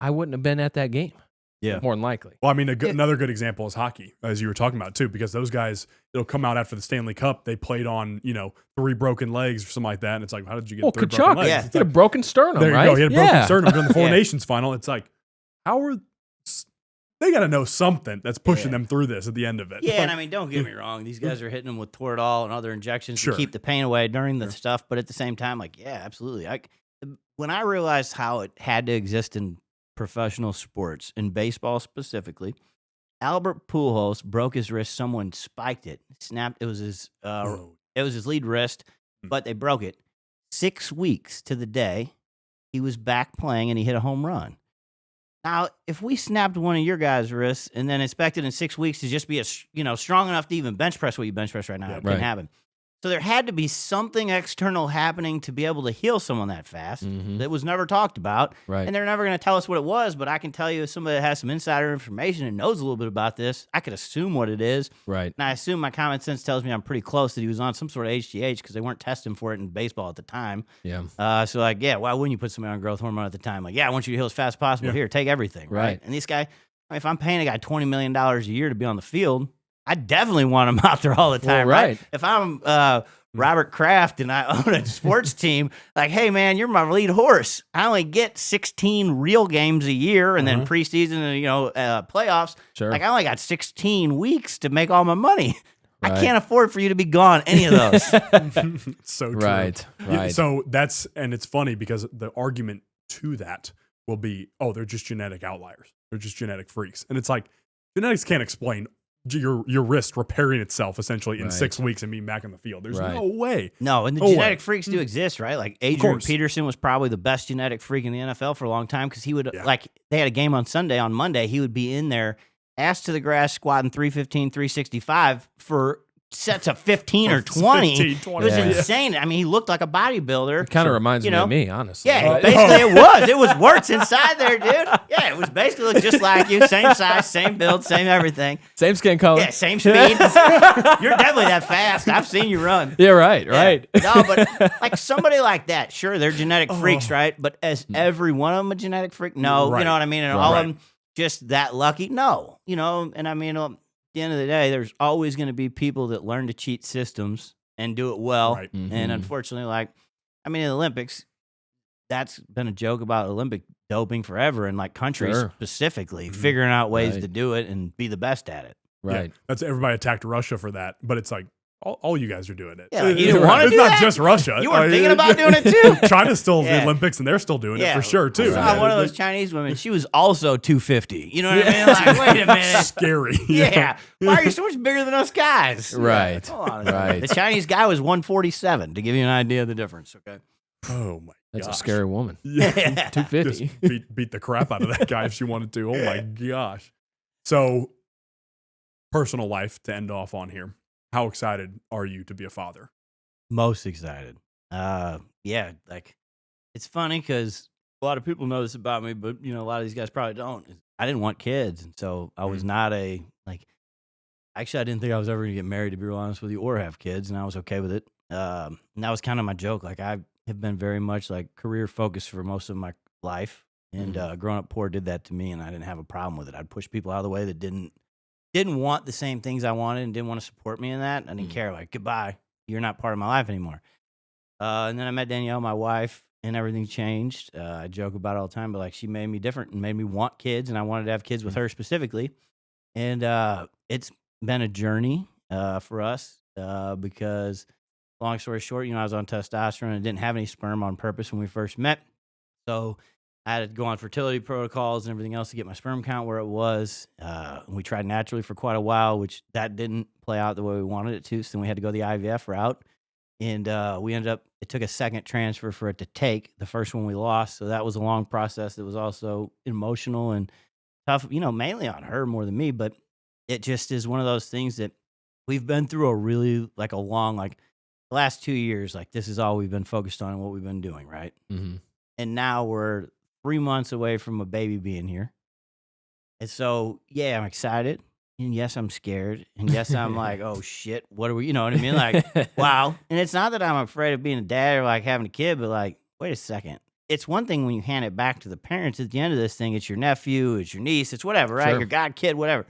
I wouldn't have been at that game. Yeah. More than likely. Well, I mean, another good example is hockey, as you were talking about too, because those guys, it'll come out after the Stanley Cup. They played on, 3 broken legs or something like that, and it's like, how did you get 3 broken Kachuk, legs? yeah. It's he had a like, broken sternum, there you right? go. He had a broken sternum during the Four Yeah. Nations final. It's like, how are they got to know something that's pushing Yeah. them through this at the end of it? Yeah, Like, and I mean, don't get me wrong. These guys are hitting them with Toradol and other injections Sure. to keep the pain away during the stuff. But at the same time, like, yeah, absolutely. When I realized how it had to exist in professional sports, in baseball specifically, Albert Pujols broke his wrist. Someone spiked it, snapped. It was his lead wrist, but they broke it. 6 weeks to the day, he was back playing and he hit a home run. Now, if we snapped one of your guys' wrists and then expected in 6 weeks to just be strong enough to even bench press what you bench press right now, Yeah, it couldn't right. happen. So there had to be something external happening to be able to heal someone that fast Mhm. that was never talked about. Right. And they're never going to tell us what it was, but I can tell you, as somebody that has some insider information and knows a little bit about this, I could assume what it is. Right. And I assume my common sense tells me I'm pretty close that he was on some sort of HGH because they weren't testing for it in baseball at the time. Yeah. So like, yeah, why wouldn't you put somebody on growth hormone at the time? Like, yeah, I want you to heal as fast as possible. Yeah. Here, take everything. Right. And this guy, I mean, if I'm paying a guy $20 million a year to be on the field, I definitely want him out there all the time. Well, right. right. If I'm Robert Kraft and I own a sports team, like, hey, man, you're my lead horse. I only get 16 real games a year and then preseason and, playoffs. Sure. Like, I only got 16 weeks to make all my money. I Right. can't afford for you to be gone any of those. It's so true. Right. Yeah, Right. so and it's funny because the argument to that will be, oh, they're just genetic outliers. They're just genetic freaks. And it's like, genetics can't explain your wrist repairing itself essentially in Right. 6 weeks and being back on the field. There's Right. no way. No, and the No way. genetic freaks do exist, right? Like Adrian course. Peterson was probably the best genetic freak in the NFL for a long time because he would, Yeah. like, they had a game on Sunday. On Monday, he would be in there, ass to the grass, squatting 315, 365 for sets of 15 or 20. 15, It 20. was Yeah. insane. I mean, he looked like a bodybuilder. It kind of reminds you me know, of me, honestly. Yeah, Right? basically it was. It was works inside there, dude. Yeah, it was basically looked just like you. Same size, same build, same everything. Same skin color. Yeah, same speed. You're definitely that fast. I've seen you run. Yeah, right. Right. Yeah. No, but like somebody like that, sure, they're genetic freaks, right? But as every one of them a genetic freak? No, Right. you know what I mean? And all Right. of them just that lucky? No. And I mean, at the end of the day, there's always going to be people that learn to cheat systems and do it well. Right. Mhm. And unfortunately, in the Olympics, that's been a joke about Olympic doping forever, and like countries Sure. specifically figuring out ways Right. to do it and be the best at it. Right. Yeah, that's everybody attacked Russia for that, but it's like all you guys are doing it. Yeah, like, you didn't wanna It's do not that? just Russia. You weren't thinking about doing it too? China's still in the Yeah. Olympics and they're still doing it for sure too. I saw one of those Chinese women. She was also 250. You know what I mean? Like, wait a minute. Scary. Yeah. Why are you so much bigger than us guys? Right. Hold on a second. Right. The Chinese guy was 147, to give you an idea of the difference, okay? Oh my That's gosh. a scary woman. Yeah. 250. Just beat the crap out of that guy if she wanted to. Oh my gosh. So, personal life to end off on here. How excited are you to be a father? Most excited. Yeah, like, it's funny because a lot of people know this about me, but, a lot of these guys probably don't. I didn't want kids, and so I was not actually, I didn't think I was ever going to get married, to be real honest with you, or have kids, and I was okay with it. And that was kind of my joke. Like, I have been very much, career focused for most of my life, and growing up poor did that to me, and I didn't have a problem with it. I'd push people out of the way that didn't want the same things I wanted and didn't want to support me in that. I didn't care. Like, goodbye. You're not part of my life anymore. And then I met Danielle, my wife, and everything changed. I joke about it all the time, but she made me different and made me want kids, and I wanted to have kids with her specifically. And it's been a journey for us because, long story short, I was on testosterone and didn't have any sperm on purpose when we first met. So I had to go on fertility protocols and everything else to get my sperm count where it was. We tried naturally for quite a while, which that didn't play out the way we wanted it to. So then we had to go the IVF route. And we ended up, it took a second transfer for it to take. The first one we lost. So that was a long process. That was also emotional and tough, mainly on her more than me, but it just is one of those things that we've been through a really like a long, like the last 2 years, like this is all we've been focused on and what we've been doing. Right. Mm-hmm. And now we're 3 months away from a baby being here. And so, yeah, I'm excited. And yes, I'm scared. And yes, I'm like, oh shit, what are we, you know what I mean? Like, wow. And it's not that I'm afraid of being a dad or like having a kid, but like, wait a second. It's one thing when you hand it back to the parents at the end of this thing, it's your nephew, it's your niece, it's whatever, right? Sure. Your god kid, whatever.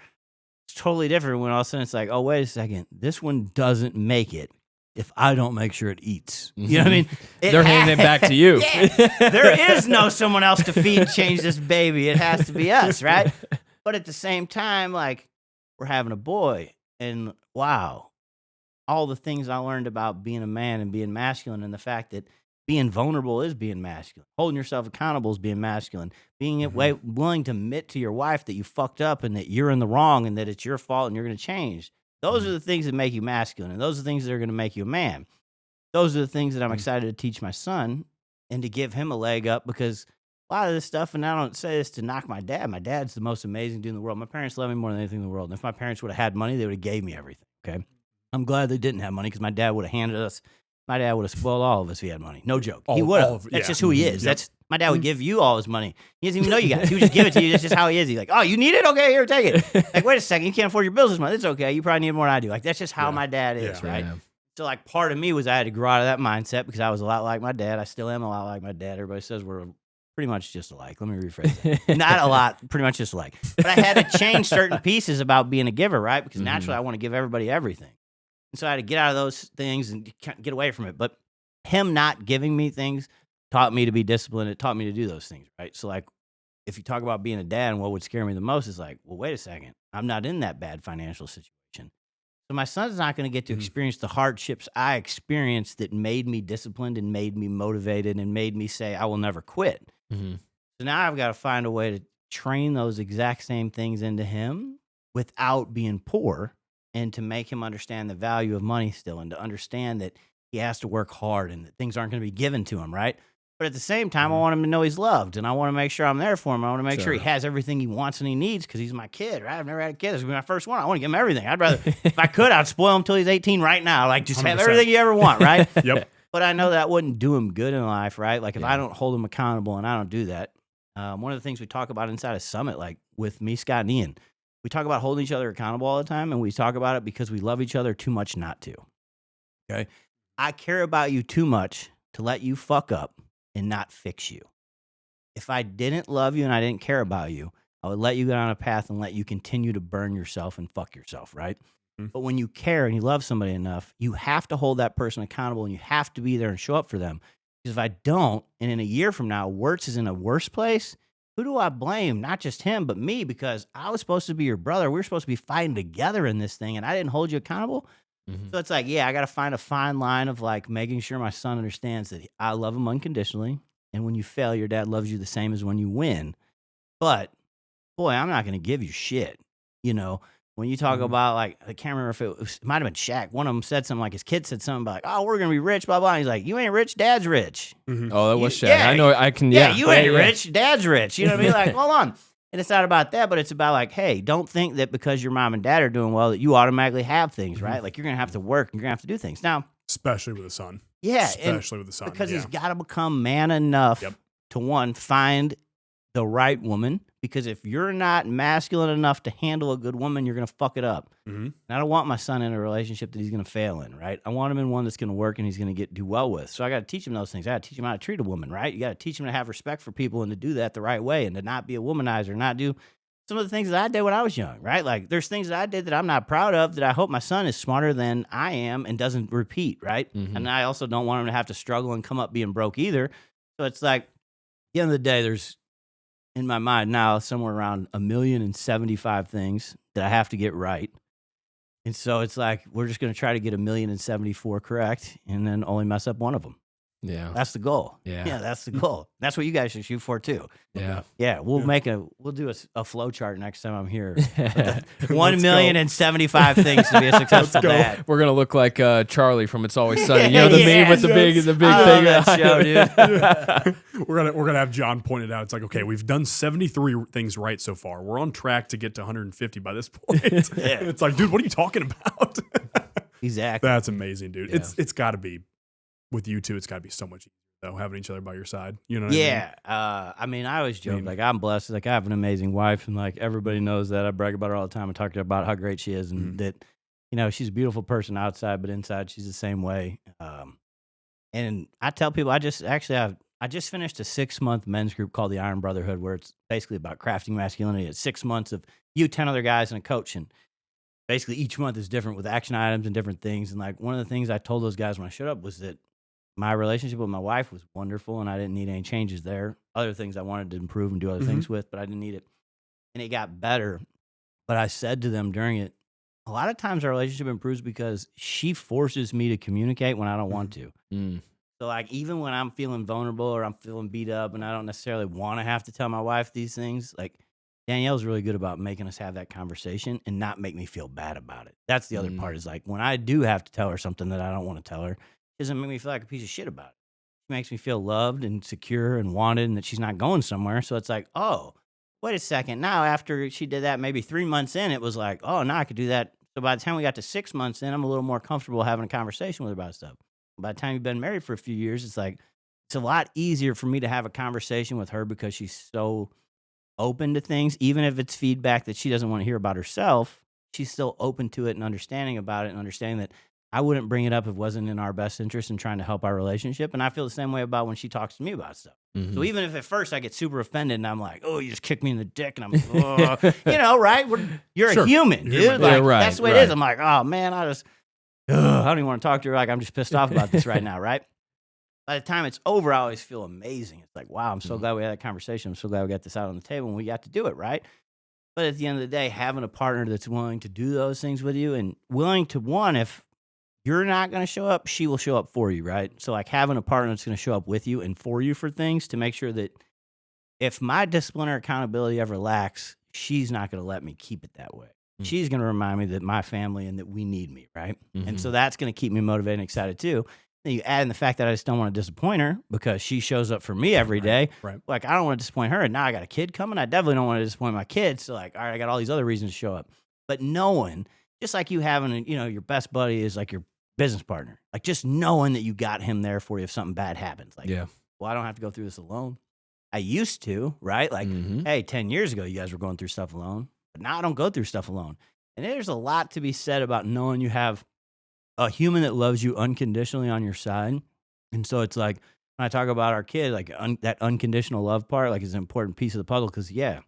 It's totally different when all of a sudden it's like, oh, wait a second. This one doesn't make it if I don't make sure it eats. You know what I mean? They're handing it back to you. Yeah, there is no someone else to feed and change this baby. It has to be us, right? But at the same time, like, we're having a boy. And wow, all the things I learned about being a man and being masculine, and the fact that being vulnerable is being masculine. Holding yourself accountable is being masculine. Being willing to admit to your wife that you fucked up and that you're in the wrong and that it's your fault and you're going to change. Those are the things that make you masculine, and those are the things that are going to make you a man. Those are the things that I'm excited to teach my son and to give him a leg up, because a lot of this stuff, and I don't say this to knock my dad. My dad's the most amazing dude in the world. My parents love me more than anything in the world. And if my parents would have had money, they would have gave me everything, okay? I'm glad they didn't have money, because my dad would have handed us, my dad would have spoiled all of us if he had money. No joke. He would have. That's just who he is. That's my dad would give you all his money. He doesn't even know you guys. He would just give it to you. That's just how he is. He's like, oh, you need it? Okay, here, take it. Like, wait a second. You can't afford your bills this month. It's okay. You probably need more than I do. Like, that's just how my dad is, right? Yeah. So, like, part of me was I had to grow out of that mindset, because I was a lot like my dad. I still am a lot like my dad. Everybody says we're pretty much just alike. Let me rephrase that. Not a lot, pretty much just alike. But I had to change certain pieces about being a giver, right? Because naturally I want to give everybody everything. And so I had to get out of those things and get away from it. But him not giving me things taught me to be disciplined. It taught me to do those things, right? So, like, if you talk about being a dad and what would scare me the most is like, well, wait a second. I'm not in that bad financial situation. So my son's not going to get to experience the hardships I experienced that made me disciplined and made me motivated and made me say, I will never quit. So now I've got to find a way to train those exact same things into him without being poor, and to make him understand the value of money still, and to understand that he has to work hard and that things aren't going to be given to him, right? But at the same time, I want him to know he's loved, and I want to make sure I'm there for him. I want to make sure he has everything he wants and he needs, because he's my kid, right? I've never had a kid. This is going to be my first one. I want to give him everything. I'd rather, if I could, I'd spoil him until he's 18 right now. Like, just 100%. Have everything you ever want, right? Yep. But I know that wouldn't do him good in life, right? Like, if I don't hold him accountable and I don't do that, one of the things we talk about inside of Summit, like with me, Scott, and Ian, we talk about holding each other accountable all the time, and we talk about it because we love each other too much not to. Okay? I care about you too much to let you fuck up and not fix you. If I didn't love you and I didn't care about you, I would let you go down a path and let you continue to burn yourself and fuck yourself, right? But when you care and you love somebody enough, you have to hold that person accountable, and you have to be there and show up for them. Because if I don't, and in a year from now, Wirtz is in a worse place, who do I blame? Not just him, but me, because I was supposed to be your brother. We were supposed to be fighting together in this thing, and I didn't hold you accountable. So it's like, yeah, I got to find a fine line of like making sure my son understands that I love him unconditionally. And when you fail, your dad loves you the same as when you win. But boy, I'm not going to give you shit. You know, when you talk about, like, I can't remember if it might have been Shaq. One of them said something, like his kid said something about, like, oh, we're going to be rich, blah, blah. And he's like, you ain't rich, dad's rich. Oh, that was Shaq. Yeah, I know. I can. Yeah, you ain't rich, dad's rich. You know what I mean? Like, hold on. And it's not about that, but it's about, like, hey, don't think that because your mom and dad are doing well that you automatically have things, right? Like, you're going to have to work and you're going to have to do things. Now, especially with a son. Yeah. Especially with a son. Because he's got to become man enough to, one, find the right woman. Because if you're not masculine enough to handle a good woman, you're going to fuck it up. And I don't want my son in a relationship that he's going to fail in, right? I want him in one that's going to work and he's going to do well with. So I got to teach him those things. I got to teach him how to treat a woman, right? You got to teach him to have respect for people and to do that the right way and to not be a womanizer, not do some of the things that I did when I was young, right? Like, there's things that I did that I'm not proud of that I hope my son is smarter than I am and doesn't repeat, right? And I also don't want him to have to struggle and come up being broke either. So it's like, at the end of the day, there's, in my mind now, somewhere around 1,075,000 things that I have to get right. And so it's like, we're just going to try to get 1,074,000 correct and then only mess up one of them. Yeah. That's the goal. Yeah. That's the goal. That's what you guys should shoot for too. Yeah. Yeah, we'll do a flow chart next time I'm here. Let's 1,075 things to be a successful go. dad. We're gonna look like Charlie from It's Always Sunny. You know the meme with the big I thing. love that show, dude. We're gonna have John point it out. It's like, okay, we've done 73 things right so far. We're on track to get to 150 by this point. It's like, dude, what are you talking about? Exactly. That's amazing, dude. Yeah. It's got to be with you two. It's got to be so much easier though, having each other by your side. You know what I mean? Yeah. I mean, I always joke, like, I'm blessed. Like, I have an amazing wife, and, like, everybody knows that. I brag about her all the time. I talk to her about how great she is, and that, you know, she's a beautiful person outside, but inside she's the same way. And I tell people, I just finished a 6-month men's group called the Iron Brotherhood, where it's basically about crafting masculinity. It's 6 months of you, 10 other guys, and a coach, and basically each month is different with action items and different things. And, like, one of the things I told those guys when I showed up was that my relationship with my wife was wonderful, and I didn't need any changes there. Other things I wanted to improve and do other things with, but I didn't need it. And it got better. But I said to them during it, a lot of times our relationship improves because she forces me to communicate when I don't want to. So, like, even when I'm feeling vulnerable or I'm feeling beat up and I don't necessarily want to have to tell my wife these things, like, Danielle's really good about making us have that conversation and not make me feel bad about it. That's the other part, is, like, when I do have to tell her something that I don't want to tell her, it doesn't make me feel like a piece of shit about it. It makes me feel loved and secure and wanted, and that she's not going somewhere. So it's like, oh, wait a second. Now, after she did that, maybe 3 months in, it was like, oh, now I could do that. So by the time we got to 6 months in, I'm a little more comfortable having a conversation with her about stuff. By the time you've been married for a few years, it's like, it's a lot easier for me to have a conversation with her because she's so open to things. Even if it's feedback that she doesn't want to hear about herself, she's still open to it and understanding about it, and understanding that I wouldn't bring it up if it wasn't in our best interest in trying to help our relationship. And I feel the same way about when she talks to me about stuff. So even if at first I get super offended and I'm like, oh, you just kicked me in the dick, and I'm, oh, you know, right? You're a human, dude. Like, that's the way it is. I'm like, oh, man, I don't even want to talk to her. Like, I'm just pissed off about this right now, right? By the time it's over, I always feel amazing. It's like, wow, I'm so glad we had that conversation. I'm so glad we got this out on the table and we got to do it, right? But at the end of the day, having a partner that's willing to do those things with you, and willing to, one, if you're not going to show up, she will show up for you, right? So, like, having a partner that's going to show up with you and for you for things, to make sure that if my discipline or accountability ever lacks, she's not going to let me keep it that way. She's going to remind me that my family and that we need me, right? And so that's going to keep me motivated and excited too. Then you add in the fact that I just don't want to disappoint her because she shows up for me every day. Right. Like, I don't want to disappoint her. And now I got a kid coming. I definitely don't want to disappoint my kids. So, like, all right, I got all these other reasons to show up. But knowing, just like you having, you know, your best buddy is like your business partner. Like, just knowing that you got him there for you if something bad happens. Like, well, I don't have to go through this alone. I used to, right? Like, hey, 10 years ago, you guys were going through stuff alone. But now I don't go through stuff alone. And there's a lot to be said about knowing you have a human that loves you unconditionally on your side. And so it's like, when I talk about our kid, like, that unconditional love part, like, is an important piece of the puzzle. Because, yeah,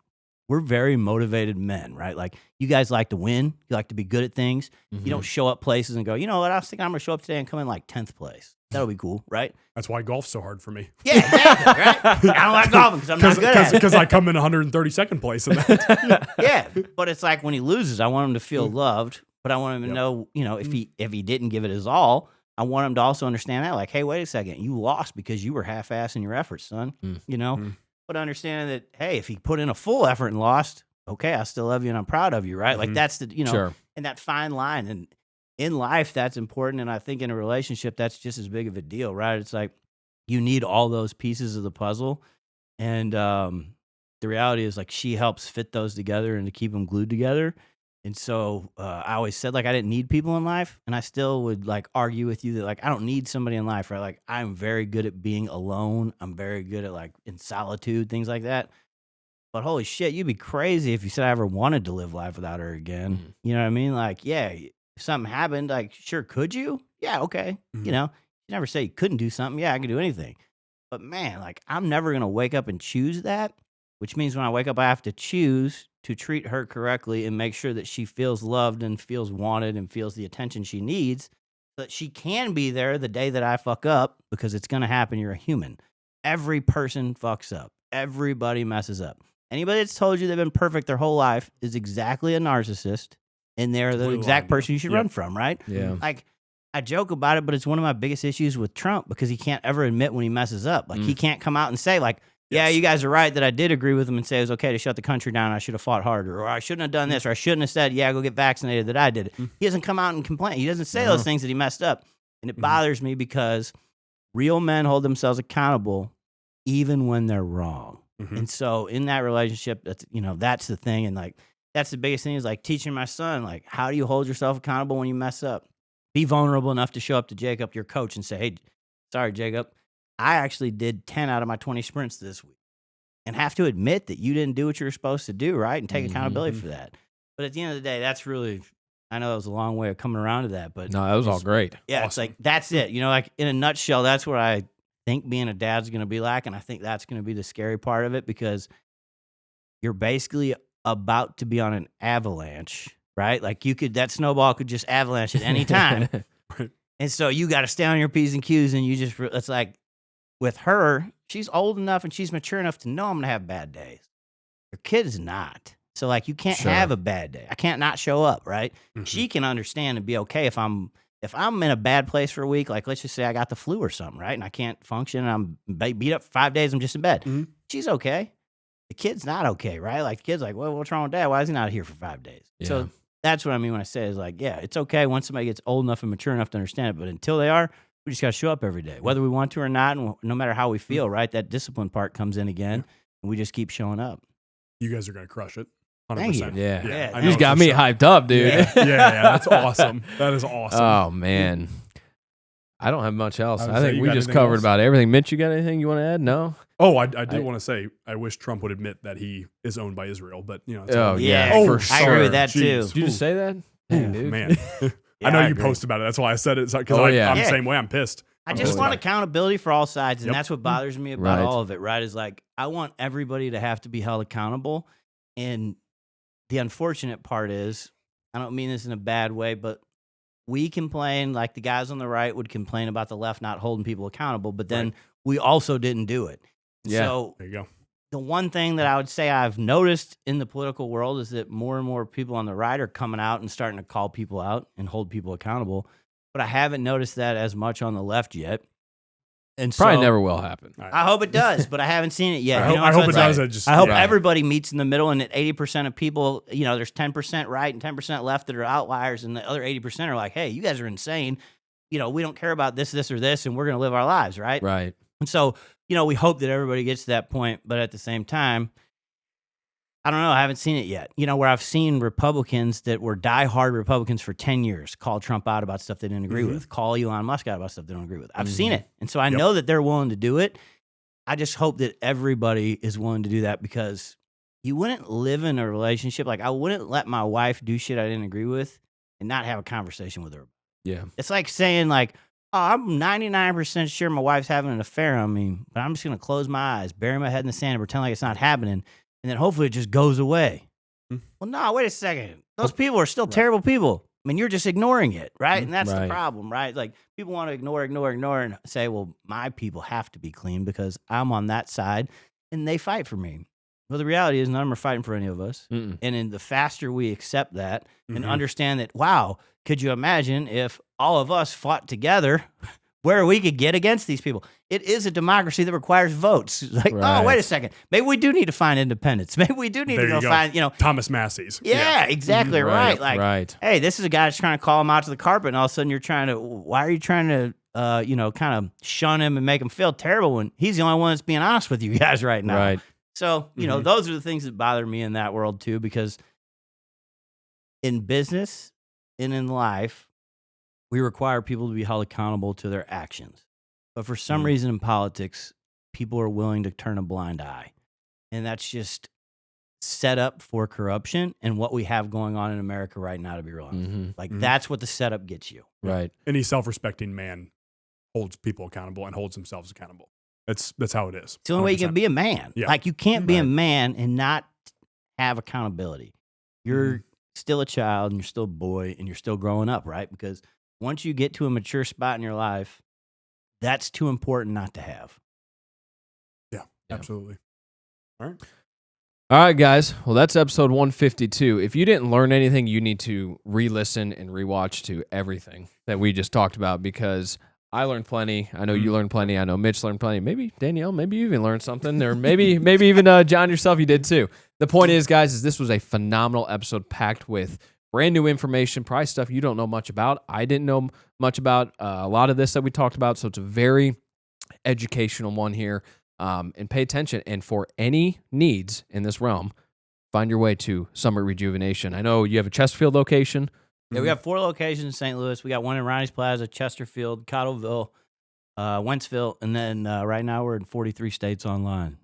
we're very motivated men, right? Like, you guys like to win. You like to be good at things. You don't show up places and go, you know what, I was thinking I'm going to show up today and come in like 10th place. That'll be cool, right? That's why golf's so hard for me. Yeah, exactly, right? I don't like golfing because I'm not good at it. Because I come in 132nd place in that. Yeah, but it's like when he loses, I want him to feel loved, but I want him to know, you know, if he didn't give it his all, I want him to also understand that, like, hey, wait a second, you lost because you were half-assed in your efforts, son. You know, but understanding that, hey, if he put in a full effort and lost, okay, I still love you and I'm proud of you, right? Like, that's the, you know, and that fine line. And in life, that's important. And I think in a relationship, that's just as big of a deal, right? It's like, you need all those pieces of the puzzle. And the reality is, like, she helps fit those together and to keep them glued together. And so I always said, like, I didn't need people in life. And I still would, like, argue with you that, like, I don't need somebody in life, right? Like, I'm very good at being alone. I'm very good at, like, in solitude, things like that. But holy shit, you'd be crazy if you said I ever wanted to live life without her again. You know what I mean? Like, yeah, if something happened, like, sure, could you? Yeah, okay. You know, you never say you couldn't do something. Yeah, I can do anything. But man, like, I'm never going to wake up and choose that, which means when I wake up, I have to choose to treat her correctly and make sure that she feels loved and feels wanted and feels the attention she needs, so that she can be there the day that I fuck up, because it's going to happen. You're a human. Every person fucks up. Everybody messes up. Anybody that's told you they've been perfect their whole life is exactly a narcissist, and they're the exact person you should run from, right? Yeah. Like, I joke about it, but it's one of my biggest issues with Trump because he can't ever admit when he messes up. Like he can't come out and say like, yeah, you guys are right that I did agree with him and say it was okay to shut the country down. I should have fought harder, or I shouldn't have done this, or I shouldn't have said, yeah, go get vaccinated, that I did it. He doesn't come out and complain. He doesn't say those things that he messed up. And it bothers me because real men hold themselves accountable even when they're wrong. And so in that relationship, that's the thing. And like, that's the biggest thing is like teaching my son, like, how do you hold yourself accountable when you mess up? Be vulnerable enough to show up to Jacob, your coach, and say, hey, sorry, Jacob, I actually did 10 out of my 20 sprints this week. And have to admit that you didn't do what you were supposed to do, right? And take accountability for that. But at the end of the day, that's really, I know it was a long way of coming around to that. But No, that was all great. yeah, Awesome. it's like, that's it. Like in a nutshell, that's what I think being a dad's going to be like. And I think that's going to be the scary part of it because you're basically about to be on an avalanche, right? Like that snowball could just avalanche at any time. Right. And so you got to stay on your P's and Q's and it's like with her, she's old enough and she's mature enough to know I'm going to have bad days. Your kid is not. So like you can't have a bad day. I can't not show up, right? She can understand and be okay if I'm in a bad place for a week, like let's just say I got the flu or something, right? And I can't function and I'm beat up for 5 days, I'm just in bed. She's okay. The kid's not okay, right? Like the kid's like, well, what's wrong with dad? Why is he not here for 5 days? Yeah. So that's what I mean when I say is like, yeah, it's okay once somebody gets old enough and mature enough to understand it. But until they are, we just got to show up every day, whether we want to or not. And no matter how we feel, right? That discipline part comes in again and we just keep showing up. You guys are going to crush it. 100%. Thank you. Yeah. I You just know got for me sure. hyped up, dude. Yeah, that's awesome. That is awesome. Oh, man. I don't have much else. I would I say think you we got just anything covered else? about everything. Mitch, you got anything you want to add? No? Oh, I did want to say, I wish Trump would admit that he is owned by Israel, but it's Oh, all- yeah, Yeah, for I sure. agree with that too. Jeez. Did you just say that? Ooh, Dang, dude. man. Yeah, I know I you agree. posted about it. That's why I said it. Because Oh, I'm yeah. the Yeah. same way. I'm pissed. I I'm just pissed want about it. accountability for all sides, and Yep. that's what bothers me about Right. all of it, right? Is like, I want everybody to have to be held accountable. And the unfortunate part is, I don't mean this in a bad way, but we complain, like the guys on the right would complain about the left not holding people accountable, but then we also didn't do it. Yeah. So There you go. the one thing that I would say I've noticed in the political world is that more and more people on the right are coming out and starting to call people out and hold people accountable. But I haven't noticed that as much on the left yet. And Probably so, never will happen. I hope it does, but I haven't seen it yet. I You hope, know, I so hope it it's like- does. I just, I hope yeah. everybody meets in the middle, and that 80% of people, there's 10% right and 10% left that are outliers, and the other 80% are like, hey, you guys are insane. We don't care about this, or this, and we're going to live our lives, right? Right. And so, we hope that everybody gets to that point, but at the same time, I don't know. I haven't seen it yet. Where I've seen Republicans that were diehard Republicans for 10 years call Trump out about stuff they didn't agree with, call Elon Musk out about stuff they don't agree with. I've seen it. And so I know that they're willing to do it. I just hope that everybody is willing to do that because you wouldn't live in a relationship. Like, I wouldn't let my wife do shit I didn't agree with and not have a conversation with her. Yeah. It's like saying, like, oh, I'm 99% sure my wife's having an affair on me, but I'm just going to close my eyes, bury my head in the sand, and pretend like it's not happening. And then hopefully it just goes away. Well, no, wait a second. Those people are still terrible people. I mean, you're just ignoring it, right? And that's the Right. problem, right? Like, people want to ignore, and say, well, my people have to be clean because I'm on that side, and they fight for me. Well, the reality is none of them are fighting for any of us. Mm-mm. And in the faster we accept that and understand that, wow, could you imagine if all of us fought together where we could get against these people? It is a democracy that requires votes. Like, Right. oh, wait a second. Maybe we do need to find independence. Maybe we do need There to you go go. find, Thomas Massey's. yeah, exactly right. Like, right. hey, this is a guy that's trying to call him out to the carpet, and all of a sudden why are you trying to, kind of shun him and make him feel terrible when he's the only one that's being honest with you guys right now? Right. So, those are the things that bother me in that world too, because in business and in life, we require people to be held accountable to their actions. But for some reason in politics, people are willing to turn a blind eye. And that's just set up for corruption and what we have going on in America right now, to be real honest. Mhm. Like, that's what the setup gets you. Right. Any self-respecting man holds people accountable and holds themselves accountable. That's how it is. It's the only way you can 100%. be a man. Yeah. Like, you can't be a Right. man and not have accountability. You're still a child and you're still a boy and you're still growing up, right? Because once you get to a mature spot in your life, that's too important not to have. Yeah, absolutely. All right. All right, guys. Well, that's episode 152. If you didn't learn anything, you need to re-listen and rewatch to everything that we just talked about, because I learned plenty. I know you learned plenty. I know Mitch learned plenty. Maybe Danielle, maybe you even learned something, or maybe even John yourself, you did too. The point is, guys, is this was a phenomenal episode packed with brand new information, probably stuff you don't know much about. I didn't know much about a lot of this that we talked about, so it's a very educational one here. And pay attention. And for any needs in this realm, find your way to Summit Rejuvenation. I know you have a Chesterfield location. Yeah, we got 4 locations in St. Louis. We got one in Ronnie's Plaza, Chesterfield, Cottleville, Wentzville, and then right now we're in 43 states online.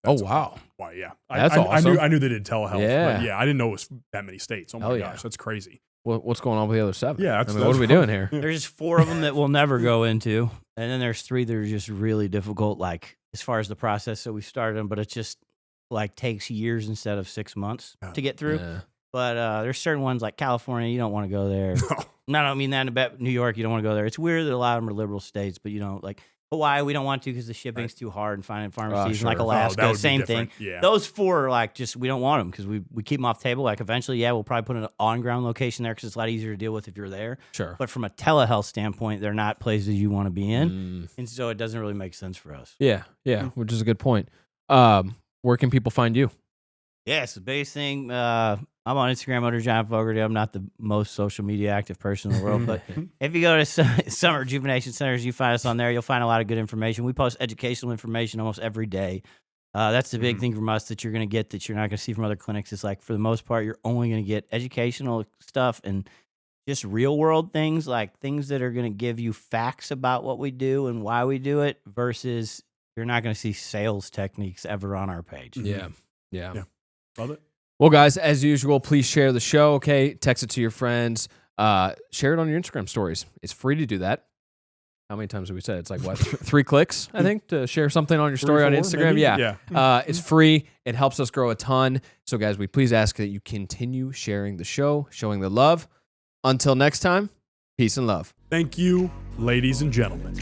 Oh, wow. Wow, yeah. That's awesome. I knew they did telehealth. Yeah. But yeah, I didn't know it was that many states. Oh my Hell gosh, yeah. that's crazy. What's going on with the other 7? Yeah, what are we doing here? There's 4 of them that we'll never go into, and then there's 3 that are just really difficult, like as far as the process. So we started them, but it just like takes years instead of 6 months to get through. Yeah. But there's certain ones like California, you don't want to go there. No, I don't mean that. New York, you don't want to go there. It's weird that a lot of them are liberal states, but you don't like Hawaii. We don't want to because the shipping's too hard, and finding pharmacies. Sure. Like that Alaska, would be same thing. different. Yeah. Those 4 are like just we don't want them because we keep them off the table. Like eventually, yeah, we'll probably put an on ground location there because it's a lot easier to deal with if you're there. Sure. But from a telehealth standpoint, they're not places you want to be in, and so it doesn't really make sense for us. Yeah, which is a good point. Where can people find you? Yes, the biggest thing. I'm on Instagram under John Fogarty. I'm not the most social media active person in the world, but if you go to Summit Rejuvenation Centers, you find us on there. You'll find a lot of good information. We post educational information almost every day. That's the big thing from us that you're going to get that you're not going to see from other clinics. It's like for the most part, you're only going to get educational stuff and just real world things, like things that are going to give you facts about what we do and why we do it, versus you're not going to see sales techniques ever on our page. Yeah. Love it. Well, guys, as usual, please share the show, okay? Text it to your friends. Share it on your Instagram stories. It's free to do that. How many times have we said? It's like, what, 3 clicks, I think, to share something on your story on 4, Instagram? maybe? Yeah. It's free. It helps us grow a ton. So, guys, we please ask that you continue sharing the show, showing the love. Until next time, peace and love. Thank you, ladies and gentlemen.